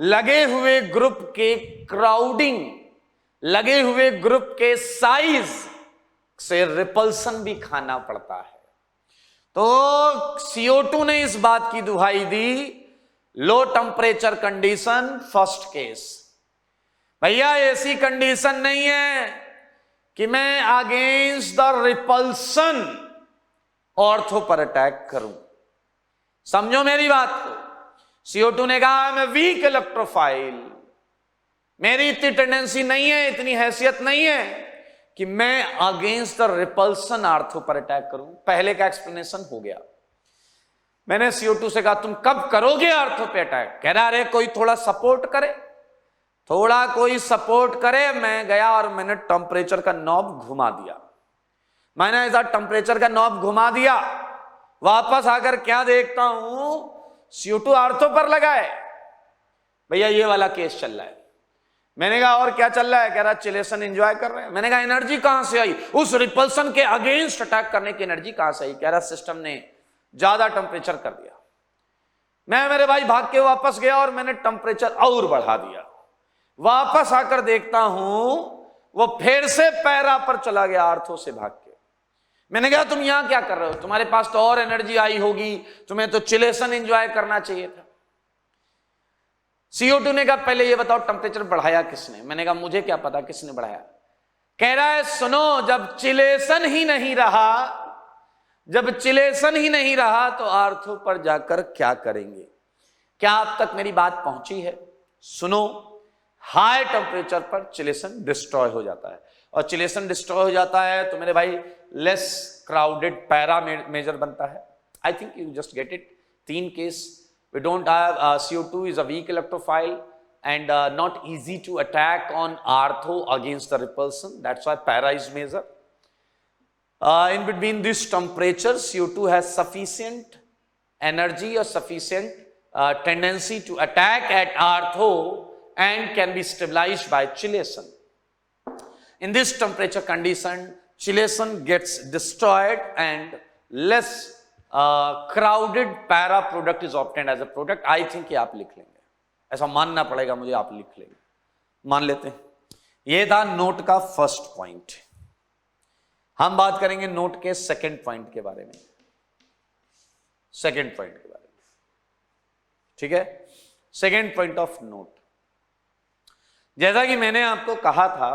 [SPEAKER 1] लगे हुए ग्रुप के क्राउडिंग, लगे हुए ग्रुप के साइज से रिपल्सन भी खाना पड़ता है। तो CO2 ने इस बात की दुहाई दी, low temperature condition first case, भैया ऐसी कंडीशन नहीं है कि मैं अगेंस्ट द रिपल्सन ऑर्थो पर अटैक करूं। समझो मेरी बात को। CO2 ने कहा मैं वीक इलेक्ट्रोफाइल, मेरी इतनी टेंडेंसी नहीं है, इतनी हैसियत नहीं है कि मैं अगेंस्ट द रिपल्सन आर्थो पर अटैक करूं। पहले का एक्सप्लेनेशन हो गया। मैंने CO2 से कहा तुम कब करोगे आर्थो पे अटैक? कह रहा अरे कोई थोड़ा सपोर्ट करे, थोड़ा कोई सपोर्ट करे। मैं गया और मैंने टेम्परेचर का नॉब घुमा दिया। मैंने ऐसा टेम्परेचर का नॉब घुमा दिया, वापस आकर क्या देखता हूं, CO2 आर्थो पर लगा है। भैया ये वाला केस चल रहा है। मैंने कहा और क्या चल रहा है? कह रहा चिलेशन एंजॉय कर रहे हैं। मैंने कहा एनर्जी कहां से आई? उस रिपल्सन के अगेंस्ट अटैक करने की एनर्जी कहां से आई? कह रहा सिस्टम ने ज्यादा टेम्परेचर कर दिया। मैं मेरे भाई भाग के वापस गया और मैंने टेम्परेचर और बढ़ा दिया। वापस आकर देखता हूं वो फिर से पैरा पर चला गया आर्थो से भाग के। मैंने कहा तुम यहां क्या कर रहे हो? तुम्हारे पास तो और एनर्जी आई होगी, तुम्हें तो चिलेशन एंजॉय करना चाहिए था। CO2 ने कहा पहले ये बताओ टेम्परेचर बढ़ाया किसने? मैंने कहा मुझे क्या पता किसने बढ़ाया। कह रहा है सुनो, जब चिलेशन ही नहीं रहा, जब चिलेशन ही नहीं रहा तो आर्थो पर जाकर क्या करेंगे? क्या आप तक मेरी बात पहुंची है? सुनो, हाई टेम्परेचर पर चिलेशन डिस्ट्रॉय हो जाता है, और चिलेशन डिस्ट्रॉय हो जाता है तो मेरे भाई लेस क्राउडेड पैरा मेजर बनता है। I think you just get it. 3 case we don't have CO2 is a weak electrophile and not easy to attack on artho against the repulsion. That's why para is major. In between this temperature, CO2 has sufficient energy or sufficient tendency to attack at artho and can be stabilized by chilation. In this temperature condition, chilation gets destroyed and less crowded para product is obtained as a product. I think ये आप लिख लेंगे, ऐसा मानना पड़ेगा मुझे, आप लिख लेंगे, मान लेते हैं। ये था नोट का फर्स्ट पॉइंट। हम बात करेंगे नोट के सेकंड पॉइंट के बारे में, सेकंड पॉइंट के बारे में, ठीक है। सेकंड पॉइंट ऑफ नोट, जैसा कि मैंने आपको कहा था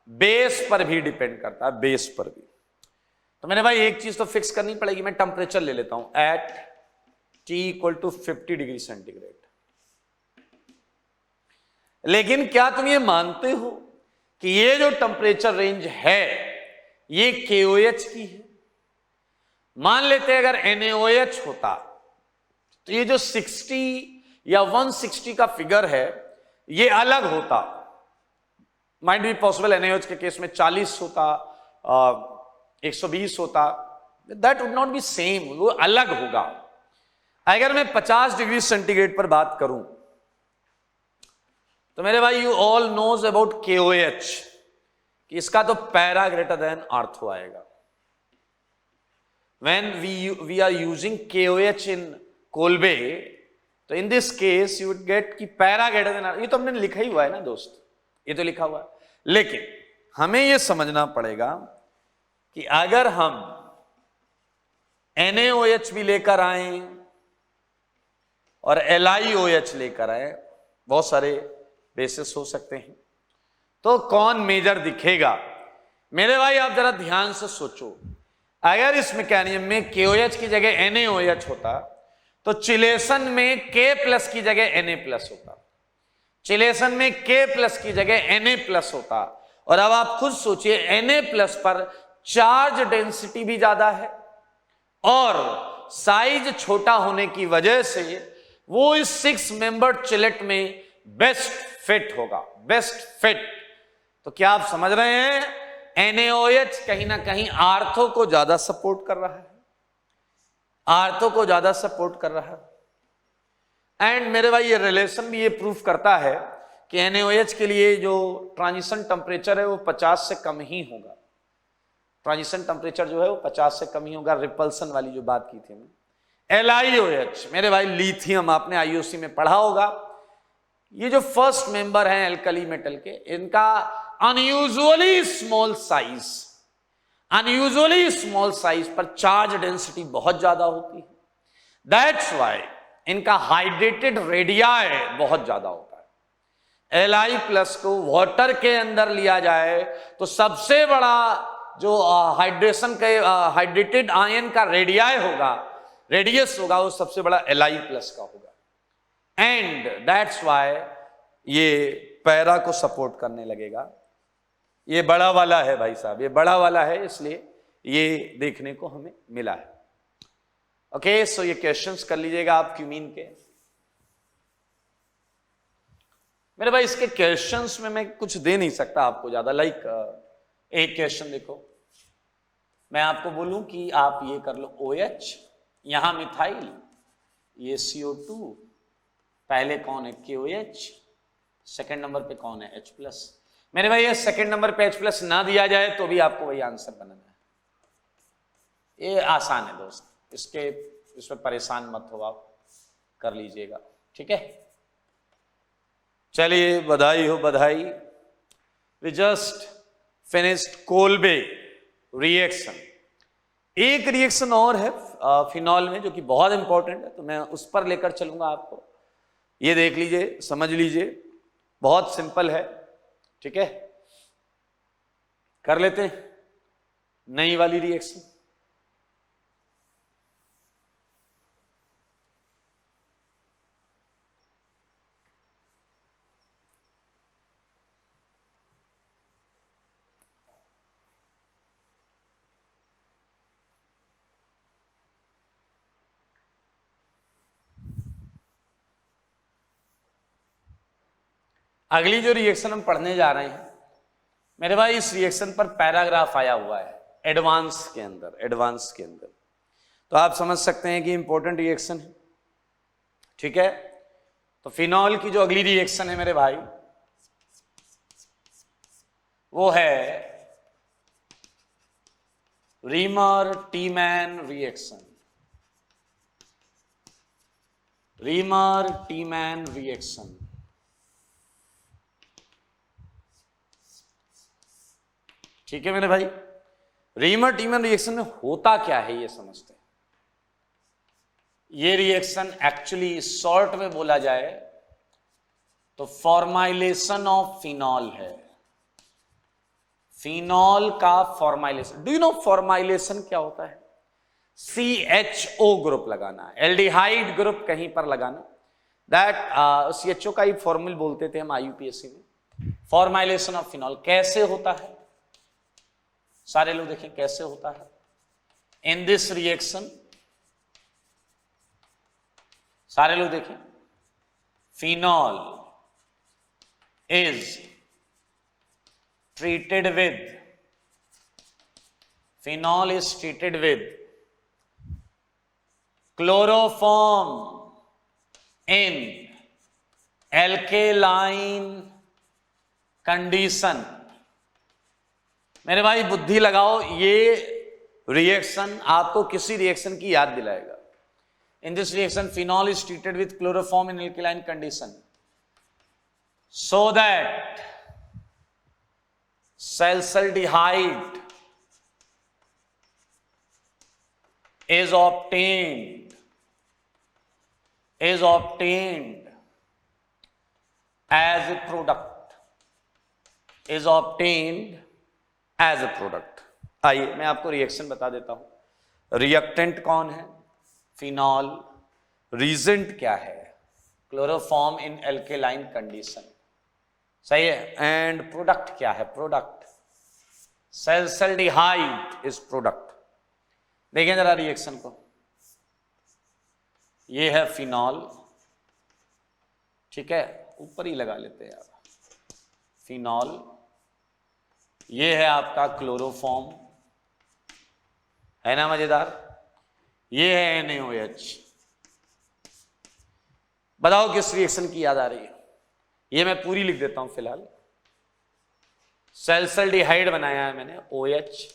[SPEAKER 1] बेस पर भी डिपेंड करता है, बेस पर भी। तो मैंने भाई एक चीज तो फिक्स करनी पड़ेगी, मैं टेम्परेचर ले लेता हूं एट T = 50 डिग्री सेंटीग्रेड। लेकिन क्या तुम ये मानते हो कि ये जो टेम्परेचर रेंज है ये KOH की है? मान लेते हैं अगर NaOH होता तो ये जो 60 या 160 का फिगर है ये अलग होता। माइट बी पॉसिबल NaOH के केस में 40 होता, 120 होता, that would not be same, वो अलग होगा। अगर मैं 50 डिग्री सेंटीग्रेड पर बात करूं तो मेरे भाई you all knows about KOH कि इसका तो पैरा ग्रेटर देन आर्थो आएगा। When we are using KOH in Kolbe, तो in this case you would get कि पैरा ग्रेटर देन आर्थो। ये तो हमने लिखा ही हुआ है ना दोस्त, ये तो लिखा हुआ है। लेकिन हमें यह समझना पड़ेगा कि अगर हम NaOH भी लेकर आए और LiOH लेकर आए, बहुत सारे बेसिस हो सकते हैं, तो कौन मेजर दिखेगा? मेरे भाई आप जरा ध्यान से सोचो, अगर इस मैकेनिज्म में KOH की जगह NaOH होता तो चिलेशन में K+ की जगह Na+ होता, चिलेशन में K+ की जगह Na+ होता। और अब आप खुद सोचिए Na+ पर चार्ज डेंसिटी भी ज्यादा है और साइज छोटा होने की वजह से वो इस 6 मेंबर चिलेट में बेस्ट फिट होगा, बेस्ट फिट। तो क्या आप समझ रहे हैं NaOH कहीं ना कहीं आर्थो को ज्यादा सपोर्ट कर रहा है, आर्थो को ज्यादा सपोर्ट कर रहा है। एंड मेरे भाई ये रिलेशन भी ये प्रूफ करता है कि NaOH के लिए जो ट्रांजिशन टेम्परेचर है वो 50 से कम ही होगा। ट्रांजिशन टेम्परेचर जो है वो 50 से कम ही होगा, रिपल्सन वाली जो बात की थी हमने। LiOH मेरे भाई लिथियम, आपने IUC में पढ़ा होगा, ये जो फर्स्ट मेंबर हैं एल्कली मेटल के, इनका unusually small size, unusually small size पर चार्ज डेंसिटी बहुत ज्यादा होती है। दैट्स व्हाई इनका हाइड्रेटेड रेडियाई बहुत ज्यादा होता है। Li+ को वाटर के अंदर लिया जाए तो सबसे बड़ा जो हाइड्रेशन के हाइड्रेटेड आयन का रेडियाई होगा, रेडियस होगा, वो सबसे बड़ा Li+ का होगा। एंड दैट्स व्हाई ये पैरा को सपोर्ट करने लगेगा। ये बड़ा वाला है भाई साहब, ये बड़ा वाला है, इसलिए ये देखने को हमें मिला है। ओके, सो ये क्वेश्चंस कर लीजिएगा आप क्यूमीन के। मेरे भाई इसके क्वेश्चंस में मैं कुछ दे नहीं सकता आपको ज्यादा, लाइक एक क्वेश्चन देखो, मैं आपको बोलूं कि आप ये कर लो OH, यहां मिथाइल, ये CO2, पहले कौन है KOH, सेकंड नंबर पे कौन है H+। मेरे भाई ये सेकंड नंबर पे H+ ना दिया जाए तो भी आपको वही आंसर बनाना है। ये आसान है दोस्त, इसमें परेशान मत हो, आप कर लीजिएगा, ठीक है। चलिए, बधाई हो बधाई। We just finished Kolbe reaction. एक रिएक्शन और है फिनॉल में जो कि बहुत इंपॉर्टेंट है, तो मैं उस पर लेकर चलूंगा आपको। ये देख लीजिए, समझ लीजिए, बहुत सिंपल है, ठीक है। कर लेते हैं नई वाली रिएक्शन। अगली जो रिएक्शन हम पढ़ने जा रहे हैं मेरे भाई, इस रिएक्शन पर पैराग्राफ आया हुआ है एडवांस के अंदर, तो आप समझ सकते हैं कि इंपॉर्टेंट रिएक्शन है, ठीक है। तो फिनॉल की जो अगली रिएक्शन है मेरे भाई, वो है रीमर टीमैन रिएक्शन। रीमर टीमैन रिएक्शन, ठीक है मेरे भाई। रीमर टीमैन रिएक्शन में होता क्या है ये समझते हैं। ये रिएक्शन एक्चुअली शॉर्ट में बोला जाए तो फॉर्माइलेशन ऑफ फिनॉल है। फिनॉल का formylation, do you know formylation क्या होता है? CHO ग्रुप लगाना, एल्डिहाइड ग्रुप कहीं पर लगाना, दैट CHO का ही फॉर्मूल बोलते थे हम IUPAC में। फॉर्माइलेशन ऑफ फिनॉल कैसे होता है, सारे लोग देखें कैसे होता है। इन दिस रिएक्शन, सारे लोग देखें, phenol is treated with, phenol is treated with chloroform in alkaline condition। मेरे भाई बुद्धि लगाओ, ये रिएक्शन आपको किसी रिएक्शन की याद दिलाएगा। In this reaction phenol is treated with chloroform in alkaline condition so that salicylic is obtained as a product, आइए मैं आपको रिएक्शन बता देता हूं। रिएक्टेंट कौन है? फिनॉल। रीजेंट क्या है? क्लोरोफॉर्म इन एल्केलाइन कंडीशन, सही है। एंड प्रोडक्ट क्या है? Product salicylaldehyde is product. देखें जरा रिएक्शन को, ये है फिनॉल, ठीक है, ऊपर ही लगा लेते हैं यार, फिनॉल। ये है आपका क्लोरोफॉर्म, है ना मजेदार। ये है NaOH। बताओ किस रिएक्शन की याद आ रही है? ये मैं पूरी लिख देता हूं फिलहाल। सैलिसाइल्डिहाइड बनाया है मैंने, OH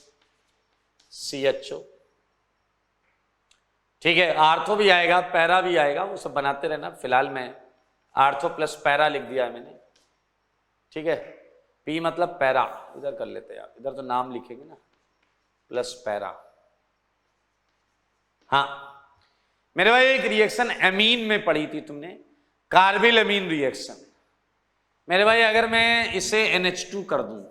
[SPEAKER 1] CHO, ठीक है। आर्थो भी आएगा, पैरा भी आएगा, वो सब बनाते रहना। फिलहाल मैं आर्थो प्लस पैरा लिख दिया है मैंने, ठीक है। P मतलब पैरा, इधर कर लेते हैं आप, इधर तो नाम लिखेंगे ना, प्लस पैरा। हाँ मेरे भाई, एक रिएक्शन एमीन में पढ़ी थी तुमने, कार्बिल अमीन रिएक्शन। मेरे भाई अगर मैं इसे NH2 कर दूं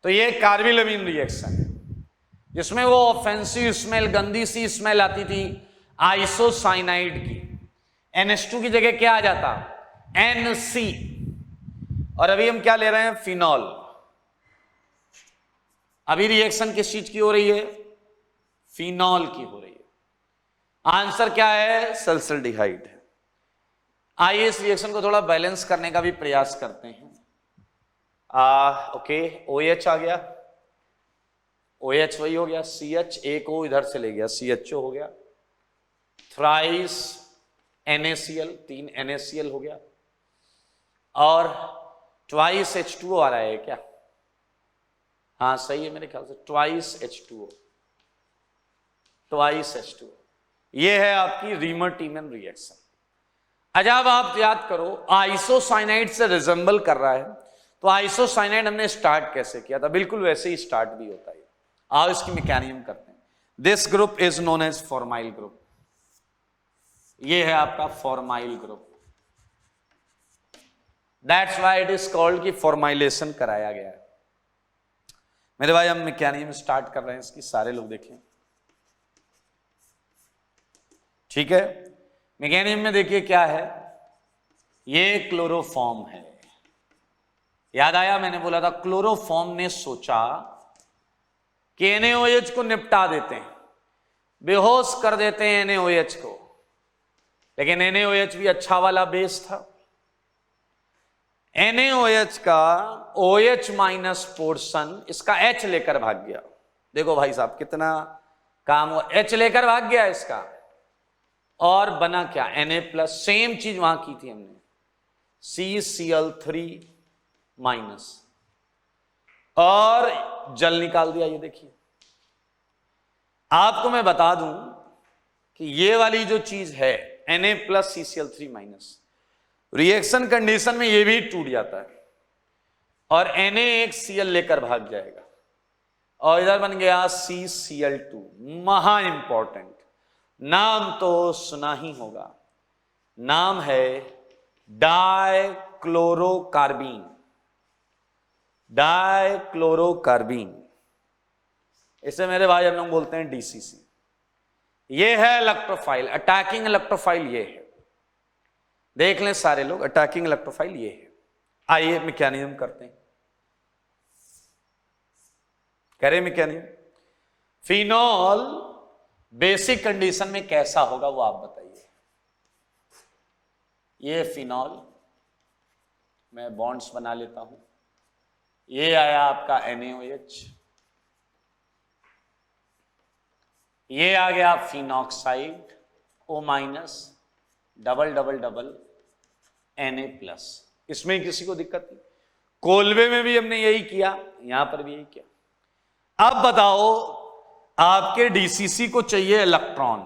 [SPEAKER 1] तो ये कार्बिल अमीन रिएक्शन है, जिसमें वो ऑफेंसिव स्मेल, गंदी सी स्मेल आती थी आइसोसाइनाइड की। NH2 की जगह क्या आ जाता? NC। और अभी हम क्या ले रहे हैं? फिनॉल। अभी रिएक्शन किस चीज की हो रही है? फिनॉल की हो रही है। आंसर क्या है? सल्फरडिहाइड है। आइए इस रिएक्शन को थोड़ा बैलेंस करने का भी प्रयास करते हैं। ओके, OH आ गया, OH वही हो गया, CH एक O इधर से ले गया, CHO हो गया, थ्राइस NaCl 3 NaCl हो गया, और ट्वाइस H2O आ रहा है क्या? हाँ सही है मेरे ख्याल से, ट्वाइस H2O, ट्वाइस H2O। ये है आपकी रीमर-टीमन रिएक्शन। अब आप याद करो, आइसोसाइनाइड से रिजेंबल कर रहा है, तो आइसोसाइनाइड हमने स्टार्ट कैसे किया था? बिल्कुल वैसे ही स्टार्ट भी होता है। आओ इसकी मैकेनिज्म करते हैं। This group is known as formyl group. ये है आपका formyl group, that's why it is called कि फॉर्माइलेशन कराया गया है। मेरे भाई हम मैकेनिज्म स्टार्ट कर रहे हैं इसकी, सारे लोग देखें, ठीक है। मैकेनिज्म में देखिए क्या है, ये क्लोरोफॉर्म है। याद आया, मैंने बोला था क्लोरोफॉर्म ने सोचा कि NaOH को निपटा देते हैं, बेहोश कर देते हैं NaOH को, लेकिन NaOH भी अच्छा वाला बेस था। NaOH का OH माइनस पोर्शन इसका H लेकर भाग गया। देखो भाई साहब कितना काम हुआ, H लेकर भाग गया इसका, और बना क्या? Na+। सेम चीज वहां की थी हमने, CCl3 माइनस, और जल निकाल दिया। ये देखिए, आपको मैं बता दूं कि ये वाली जो चीज है Na+ CCl3 minus, reaction condition में ये भी टूट जाता है, और Na एक Cl लेकर भाग जाएगा, और इधर बन गया CCl2। महा इंपॉर्टेंट नाम तो सुना ही होगा, नाम है डाइक्लोरोकार्बीन। डाइक्लोरोकार्बीन, इसे मेरे भाई हम लोग बोलते हैं DCC। ये है इलेक्ट्रोफाइल, अटैकिंग इलेक्ट्रोफाइल ये है। देख लें सारे लोग, अटैकिंग इलेक्ट्रोफाइल ये है। आइए मैकेनिज्म करते हैं, करें मैकेनिज्म। फिनॉल बेसिक कंडीशन में कैसा होगा वो आप बताइए। ये फिनॉल, मैं बॉन्ड्स बना लेता हूं। ये आया आपका NaOH, ये आ गया phenoxide O-, double double double Na+। इसमें किसी को दिक्कत नहीं, कोलवे में भी हमने यही किया, यहां पर भी यही किया। अब बताओ, आपके DCC को चाहिए इलेक्ट्रॉन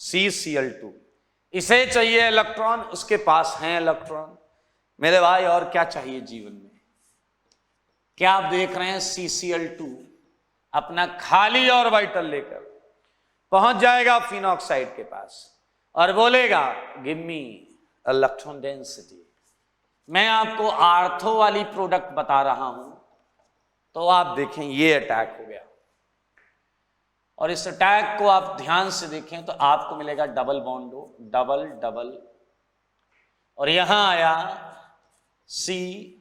[SPEAKER 1] CCl2, इसे चाहिए इलेक्ट्रॉन, उसके पास है इलेक्ट्रॉन। मेरे भाई और क्या चाहिए जीवन में? क्या आप देख रहे हैं? CCl2 अपना खाली ऑर्बिटल लेकर पहुंच जाएगा फिनॉक्साइड के पास और बोलेगा गिव मी इलेक्ट्रॉन डेंसिटी। मैं आपको आर्थो वाली प्रोडक्ट बता रहा हूं, तो आप देखें ये अटैक हो गया, और इस अटैक को आप ध्यान से देखें तो आपको मिलेगा डबल बॉन्डो, डबल डबल, और यहां आया CCl,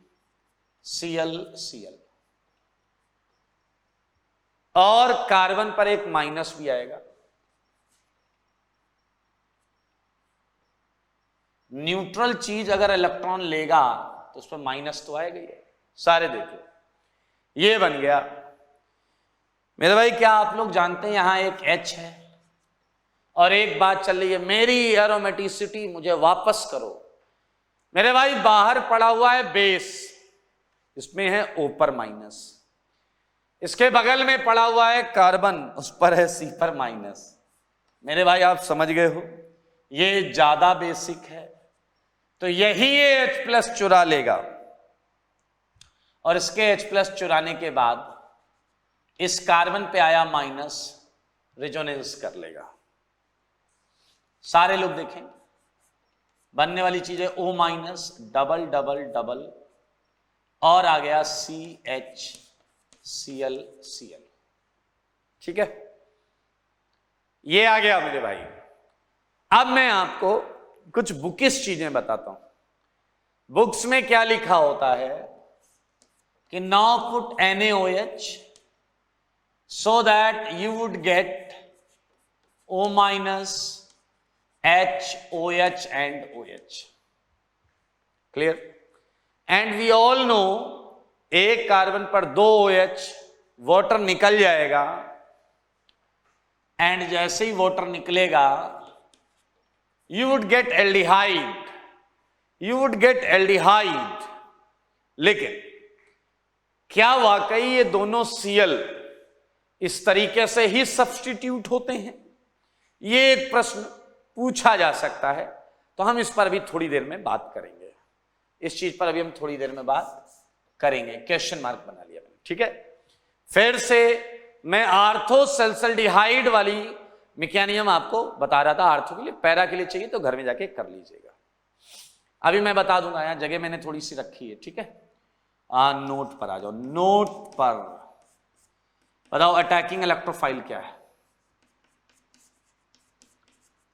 [SPEAKER 1] और कार्बन पर एक माइनस भी आएगा। न्यूट्रल चीज अगर इलेक्ट्रॉन लेगा तो उस पर माइनस तो आएगा ही। सारे देखो, ये बन गया। मेरे भाई क्या आप लोग जानते हैं यहां एक H है, और एक बात चल रही है, मेरी एरोमेटिसिटी मुझे वापस करो। मेरे भाई बाहर पड़ा हुआ है बेस, इसमें है O पर माइनस, इसके बगल में पड़ा हुआ है कार्बन, उस पर है C पर माइनस। मेरे भाई आप समझ गए हो, ये ज्यादा बेसिक है, तो यही ये H+ चुरा लेगा, और इसके H+ चुराने के बाद इस कार्बन पे आया माइनस, रेजोनेंस कर लेगा। सारे लोग देखें, बनने वाली चीज है O-, डबल डबल डबल, और आ गया CHCl Cl। ठीक है, ये आ गया मेरे भाई। अब मैं आपको कुछ बुकिश चीजें बताता हूं। बुक्स में क्या लिखा होता है कि now put NaOH so that you would get O minus H, OH and OH. Clear? And we all know एक कार्बन पर 2 OH, वाटर निकल जाएगा, एंड जैसे ही वाटर निकलेगा you would get aldehyde, you would get aldehyde. लेकिन क्या वाकई ये दोनों Cl इस तरीके से ही सब्स्टिट्यूट होते हैं? ये एक प्रश्न पूछा जा सकता है, तो हम इस पर भी थोड़ी देर में बात करेंगे। इस चीज पर अभी हम थोड़ी देर में बात करेंगे। क्वेश्चन मार्क बना लिया मैंने, ठीक है। फिर से मैं आर्थोसल्फाल्डिहाइड वाली मैकेनिज्म आपको बता रहा था। आर्थो के लिए, पैरा के लिए चाहिए तो घर में जाके कर लीजिएगा। अभी मैं बता दूंगा, यहां जगह मैंने थोड़ी सी रखी है, ठीक है। नोट पर आ जाओ। नोट पर बताओ अटैकिंग इलेक्ट्रोफाइल क्या है?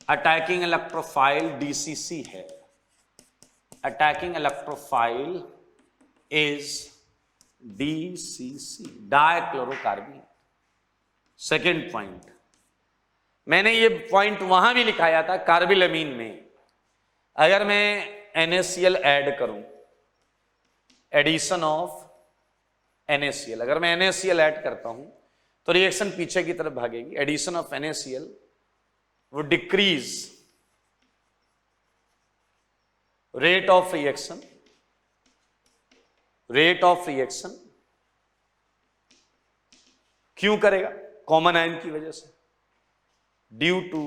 [SPEAKER 1] अटैकिंग इलेक्ट्रोफाइल डीसीसी है। Attacking electrophile is DCC, dichlorocarbonate. Second point, मैंने ये पॉइंट वहां भी लिखाया था कार्बिलमीन में। अगर मैं NaCl ऐड करूं, एडिशन ऑफ NaCl, अगर मैं NaCl ऐड करता हूं तो रिएक्शन पीछे की तरफ भागेगी। Addition of NaCl would decrease rate of reaction, क्यों करेगा? कॉमन आयन की वजह से। ड्यू टू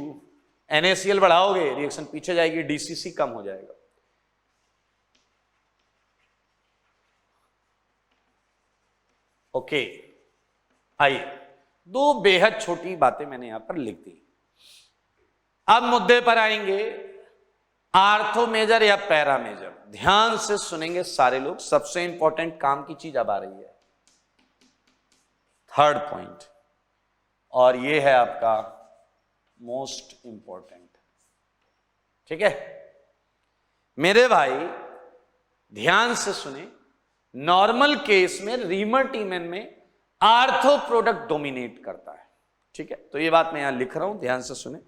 [SPEAKER 1] NaCl बढ़ाओगे, रिएक्शन पीछे जाएगी, डीसीसी कम हो जाएगा। ओके, आइए, दो बेहद छोटी बातें मैंने यहां पर लिख दी। अब मुद्दे पर आएंगे, आर्थो मेजर या पैरा मेजर। ध्यान से सुनेंगे सारे लोग, सबसे इंपॉर्टेंट काम की चीज अब आ रही है, थर्ड पॉइंट, और ये है आपका मोस्ट इंपॉर्टेंट, ठीक है मेरे भाई। ध्यान से सुने, नॉर्मल केस में रीमर-टीमन में आर्थो प्रोडक्ट डोमिनेट करता है, ठीक है। तो ये बात मैं यहां लिख रहा हूं, ध्यान से सुने।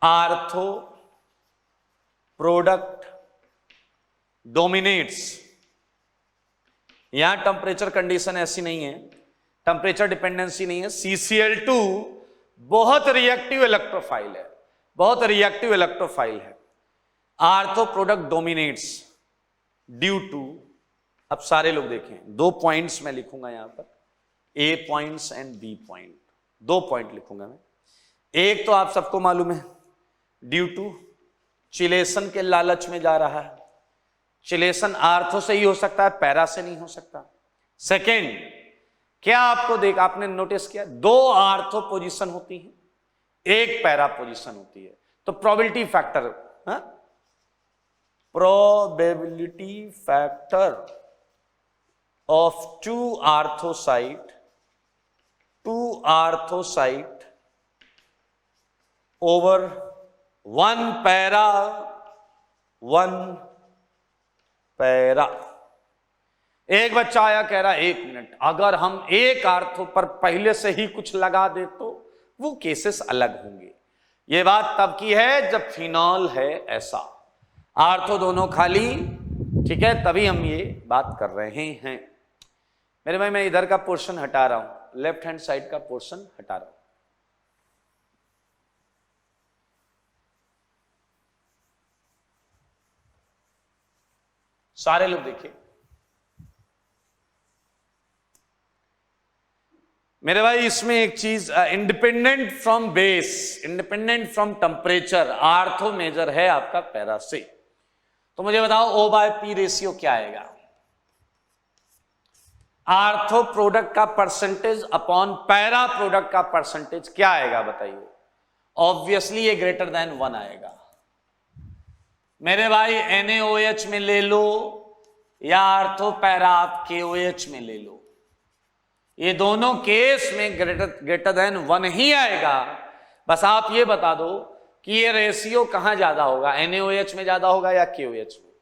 [SPEAKER 1] Ortho product dominates. यहां टेंपरेचर कंडीशन ऐसी नहीं है, टेंपरेचर डिपेंडेंसी नहीं है। CCl2 बहुत रिएक्टिव इलेक्ट्रोफाइल है, बहुत रिएक्टिव इलेक्ट्रोफाइल है। Ortho product dominates due to, अब सारे लोग देखें, दो पॉइंट्स मैं लिखूंगा यहां पर, A points and B point, दो पॉइंट लिखूंगा मैं। एक तो आप सबको मालूम है, ड्यू टू चिलेशन के लालच में जा रहा है। चिलेशन आर्थो से ही हो सकता है, पैरा से नहीं हो सकता। सेकेंड, क्या आपने नोटिस किया, दो आर्थो पोजीशन होती हैं, एक पैरा पोजीशन होती है, तो probability factor, probability factor of two ortho site over one para. एक बच्चा आया, कह रहा 1 मिनट, अगर हम एक आर्थो पर पहले से ही कुछ लगा दे तो वो केसेस अलग होंगे। ये बात तब की है जब फिनॉल है ऐसा, आर्थो दोनों खाली, ठीक है, तभी हम ये बात कर रहे हैं। मेरे भाई मैं इधर का पोर्शन हटा रहा हूं, लेफ्ट हैंड साइड का पोर्शन हटा रहा हूं। सारे लोग देखिए मेरे भाई, इसमें एक चीज, independent from base, independent from temperature, ortho major है आपका पैरा से। तो मुझे बताओ O/P रेशियो क्या आएगा? आर्थो प्रोडक्ट का परसेंटेज अपॉन पैरा प्रोडक्ट का परसेंटेज क्या आएगा बताइए? ऑब्वियसली ये ग्रेटर देन 1 आएगा। मेरे भाई NaOH में ले लो या आर्थो पैरा आप KOH में ले लो, ये दोनों केस में ग्रेटर देन 1 ही आएगा। बस आप ये बता दो कि ये रेशियो कहां ज्यादा होगा, NaOH में ज्यादा होगा या KOH में?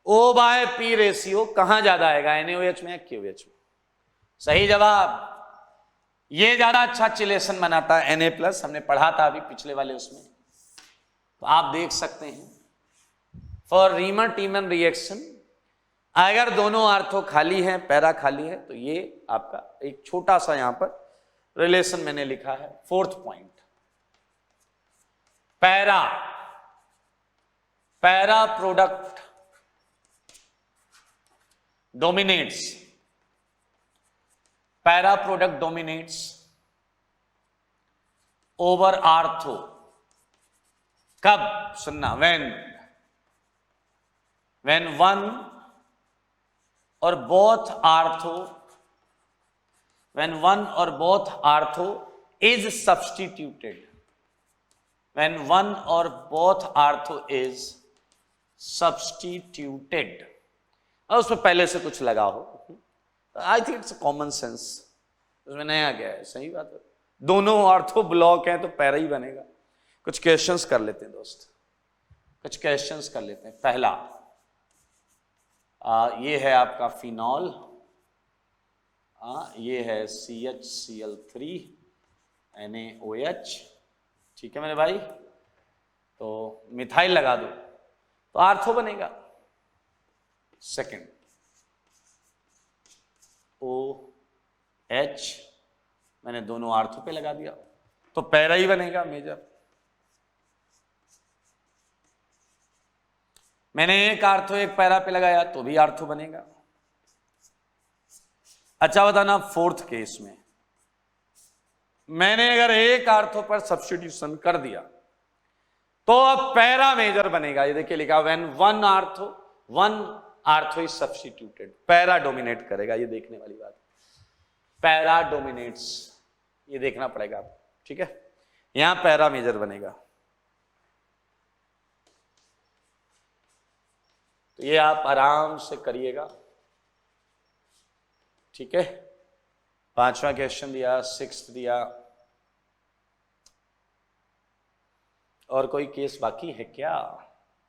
[SPEAKER 1] O/P रेशियो कहां ज्यादा आएगा, NaOH में या KOH में? सही जवाब ये ज्यादा अच्छा चिलेशन बनाता है Na+, हमने पढ़ा था अभी पिछले वाले उसमें, तो आप देख सकते हैं फॉर रीमर टीमन रिएक्शन अगर दोनों आर्थो खाली हैं, पैरा खाली है, तो ये आपका एक छोटा सा यहां पर रिलेशन मैंने लिखा है। Fourth point, para product dominates, para product dominates over ortho कब? सुनना, when one or both ortho, when one or both artho is substituted, when one or both artho is substituted, और उसमें पहले से कुछ लगा हो, I think it's common sense, उसमें नया क्या है, सही बात है, दोनों आर्थो ब्लॉक हैं तो पैरा ही बनेगा। कुछ क्वेश्चंस कर लेते हैं दोस्त, कुछ क्वेश्चंस कर लेते हैं। पहला ये है आपका फिनॉल, ये है CHCl3 NaOH, ठीक है मेरे भाई, तो मिथाइल लगा दो तो आर्थो बनेगा। सेकंड OH मैंने दोनों आर्थो पे लगा दिया तो पैरा ही बनेगा मेजर। मैंने एक आर्थो एक पैरा पे लगाया तो भी आर्थो बनेगा। अच्छा बताना, फोर्थ केस में मैंने अगर एक आर्थो पर सब्स्टिट्यूशन कर दिया तो अब पैरा मेजर बनेगा। ये देखिए लिखा when one ortho is substituted, para dominate करेगा, ये देखने वाली बात, पैरा डोमिनेट्स, ये देखना पड़ेगा आपको, ठीक है, यहां पैरा मेजर बनेगा। तो ये आप आराम से करिएगा, ठीक है। पांचवा क्वेश्चन दिया, सिक्स्थ दिया, और कोई केस बाकी है क्या?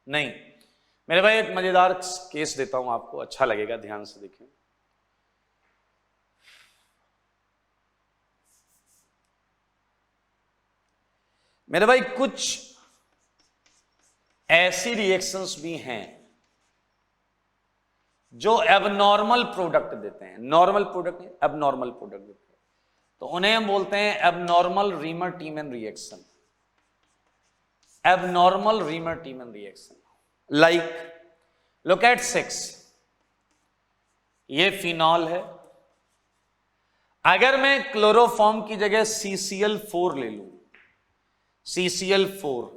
[SPEAKER 1] नहीं मेरे भाई, एक मजेदार केस देता हूं आपको, अच्छा लगेगा, ध्यान से देखें। मेरे भाई कुछ ऐसी रिएक्शंस भी हैं जो एबनॉर्मल प्रोडक्ट देते हैं, नॉर्मल प्रोडक्ट नहीं, एबनॉर्मल प्रोडक्ट देते हैं, तो उन्हें हम बोलते हैं abnormal reamer टीमन reaction, abnormal reamer टीमन reaction. Like look at 6, ये फिनॉल है, अगर मैं क्लोरोफॉर्म की जगह CCl4 ले लूं, CCl4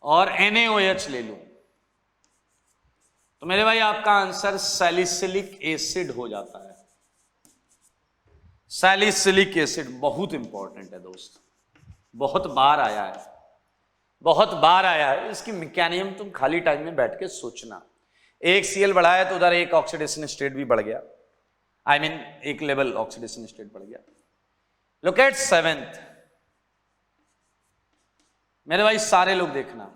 [SPEAKER 1] और NaOH ले लूं, तो मेरे भाई आपका आंसर सैलिसिलिक एसिड हो जाता है। सैलिसिलिक एसिड बहुत इंपॉर्टेंट है दोस्त, बहुत बार आया है, बहुत बार आया है। इसकी मैकेनिज्म तुम खाली टाइम में बैठ के सोचना, एक Cl बढ़ाया तो उधर एक ऑक्सीडेशन स्टेट भी बढ़ गया, आई मीन एक लेवल ऑक्सीडेशन स्टेट बढ़ गया। लुक एट 7th, मेरे भाई सारे लोग देखना,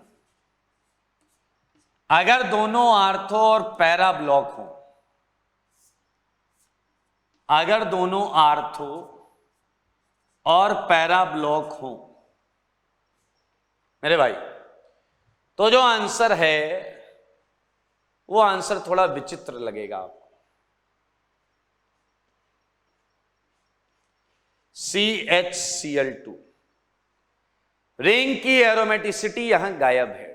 [SPEAKER 1] अगर दोनों आर्थो और पैरा ब्लॉक हो, अगर दोनों आर्थो और पैरा ब्लॉक हो मेरे भाई, तो जो आंसर है वो आंसर थोड़ा विचित्र लगेगा आपको। CHCl2, रिंग की एरोमेटिसिटी यहां गायब है,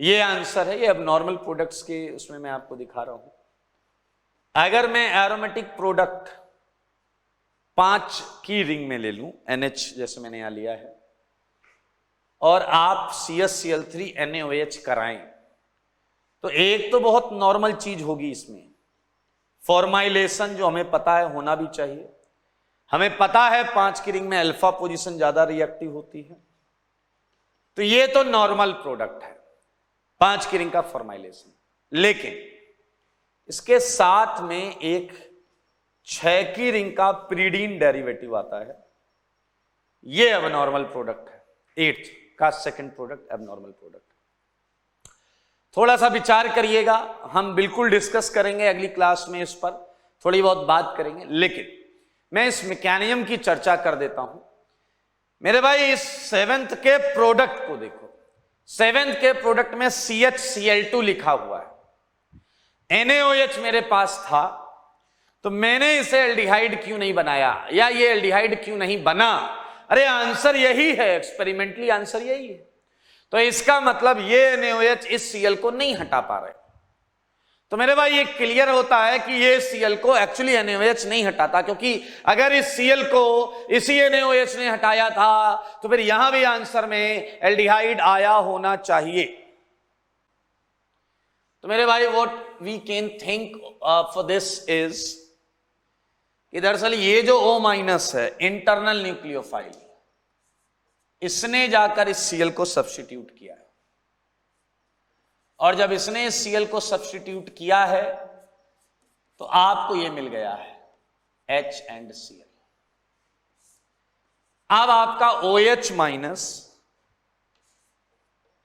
[SPEAKER 1] ये आंसर है। ये अब नॉर्मल प्रोडक्ट्स के उसमें मैं आपको दिखा रहा हूं। अगर मैं एरोमेटिक प्रोडक्ट 5 की रिंग में ले लूं, NH जैसे मैंने यहां लिया है, और आप CHCl3 NaOH कराएं, तो एक तो बहुत नॉर्मल चीज होगी इसमें, फॉर्माइलेशन जो हमें पता है होना भी चाहिए। हमें पता है 5 की रिंग में अल्फा पोजीशन ज्यादा रिएक्टिव होती है, तो ये तो नॉर्मल प्रोडक्ट है 5 की रिंग का फॉर्माइलेशन। लेकिन इसके साथ में एक 6 की रिंग का प्रीडीन डेरिवेटिव आता है, ये एबनॉर्मल प्रोडक्ट है, 8th का सेकंड प्रोडक्ट एबनॉर्मल प्रोडक्ट। थोड़ा सा विचार करिएगा, हम बिल्कुल डिस्कस करेंगे अगली क्लास में, इस पर थोड़ी बहुत बात करेंगे। लेकिन मैं इस मैकेनिज्म की चर्चा कर देता हूं। मेरे भाई इस 7th के प्रोडक्ट को देखो, 7th के प्रोडक्ट में CHCl2 लिखा हुआ है, NaOH मेरे पास था, तो मैंने इसे एल्डिहाइड क्यों नहीं बनाया, या ये एल्डिहाइड क्यों नहीं बना? अरे आंसर यही है, एक्सपेरिमेंटली आंसर यही है। तो इसका मतलब ये NaOH इस Cl को नहीं हटा पा रहे। तो मेरे भाई ये क्लियर होता है कि ये Cl को एक्चुअली NaOH नहीं हटाता, क्योंकि अगर इस Cl को इसी NaOH ने हटाया था तो फिर यहां भी आंसर में एल्डिहाइड आया होना चाहिए। तो मेरे भाई what we can think for this is कि दरअसल ये जो O- है इंटरनल न्यूक्लियोफाइल, इसने जाकर इस Cl को सब्स्टिट्यूट किया है, और जब इसने इस Cl को सब्स्टिट्यूट किया है तो आपको ये मिल गया है H and Cl। अब आपका OH-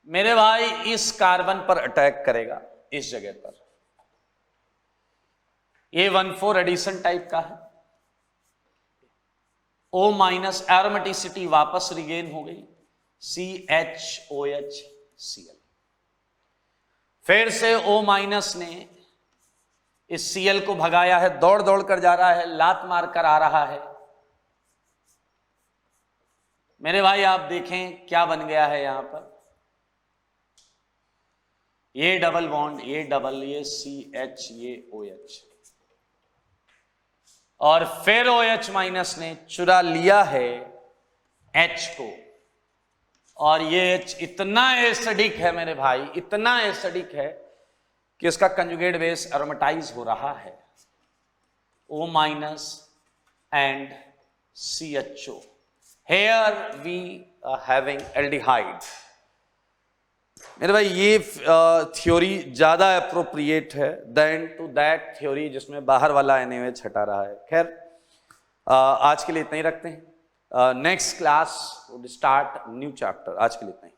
[SPEAKER 1] मेरे भाई इस कार्बन पर अटैक करेगा, इस जगह पर, ये 1,4 एडिशन टाइप का है। O- एरोमेटिसिटी वापस रिगेन हो गई, CHOH Cl। फिर से O- ने इस Cl को भगाया है, दौड़ दौड़ कर जा रहा है, लात मार कर आ रहा है। मेरे भाई आप देखें क्या बन गया है यहां पर, ये डबल बॉन्ड, ये डबल, ये CH, ये OH, और फिर OH- ने चुरा लिया है H को, और ये H इतना एसिडिक है मेरे भाई, इतना एसिडिक है कि उसका कंजुगेट बेस एरोमेटाइज हो रहा है, O- and CHO। Here we are having aldehyde। मेरे भाई ये थ्योरी ज्यादा अप्रोप्रिएट है देन टू दैट थ्योरी जिसमें बाहर वाला NaOH हटा रहा है। खैर आज के लिए इतना ही रखते हैं। Next class would start new chapter. आज के लिए इतना ही।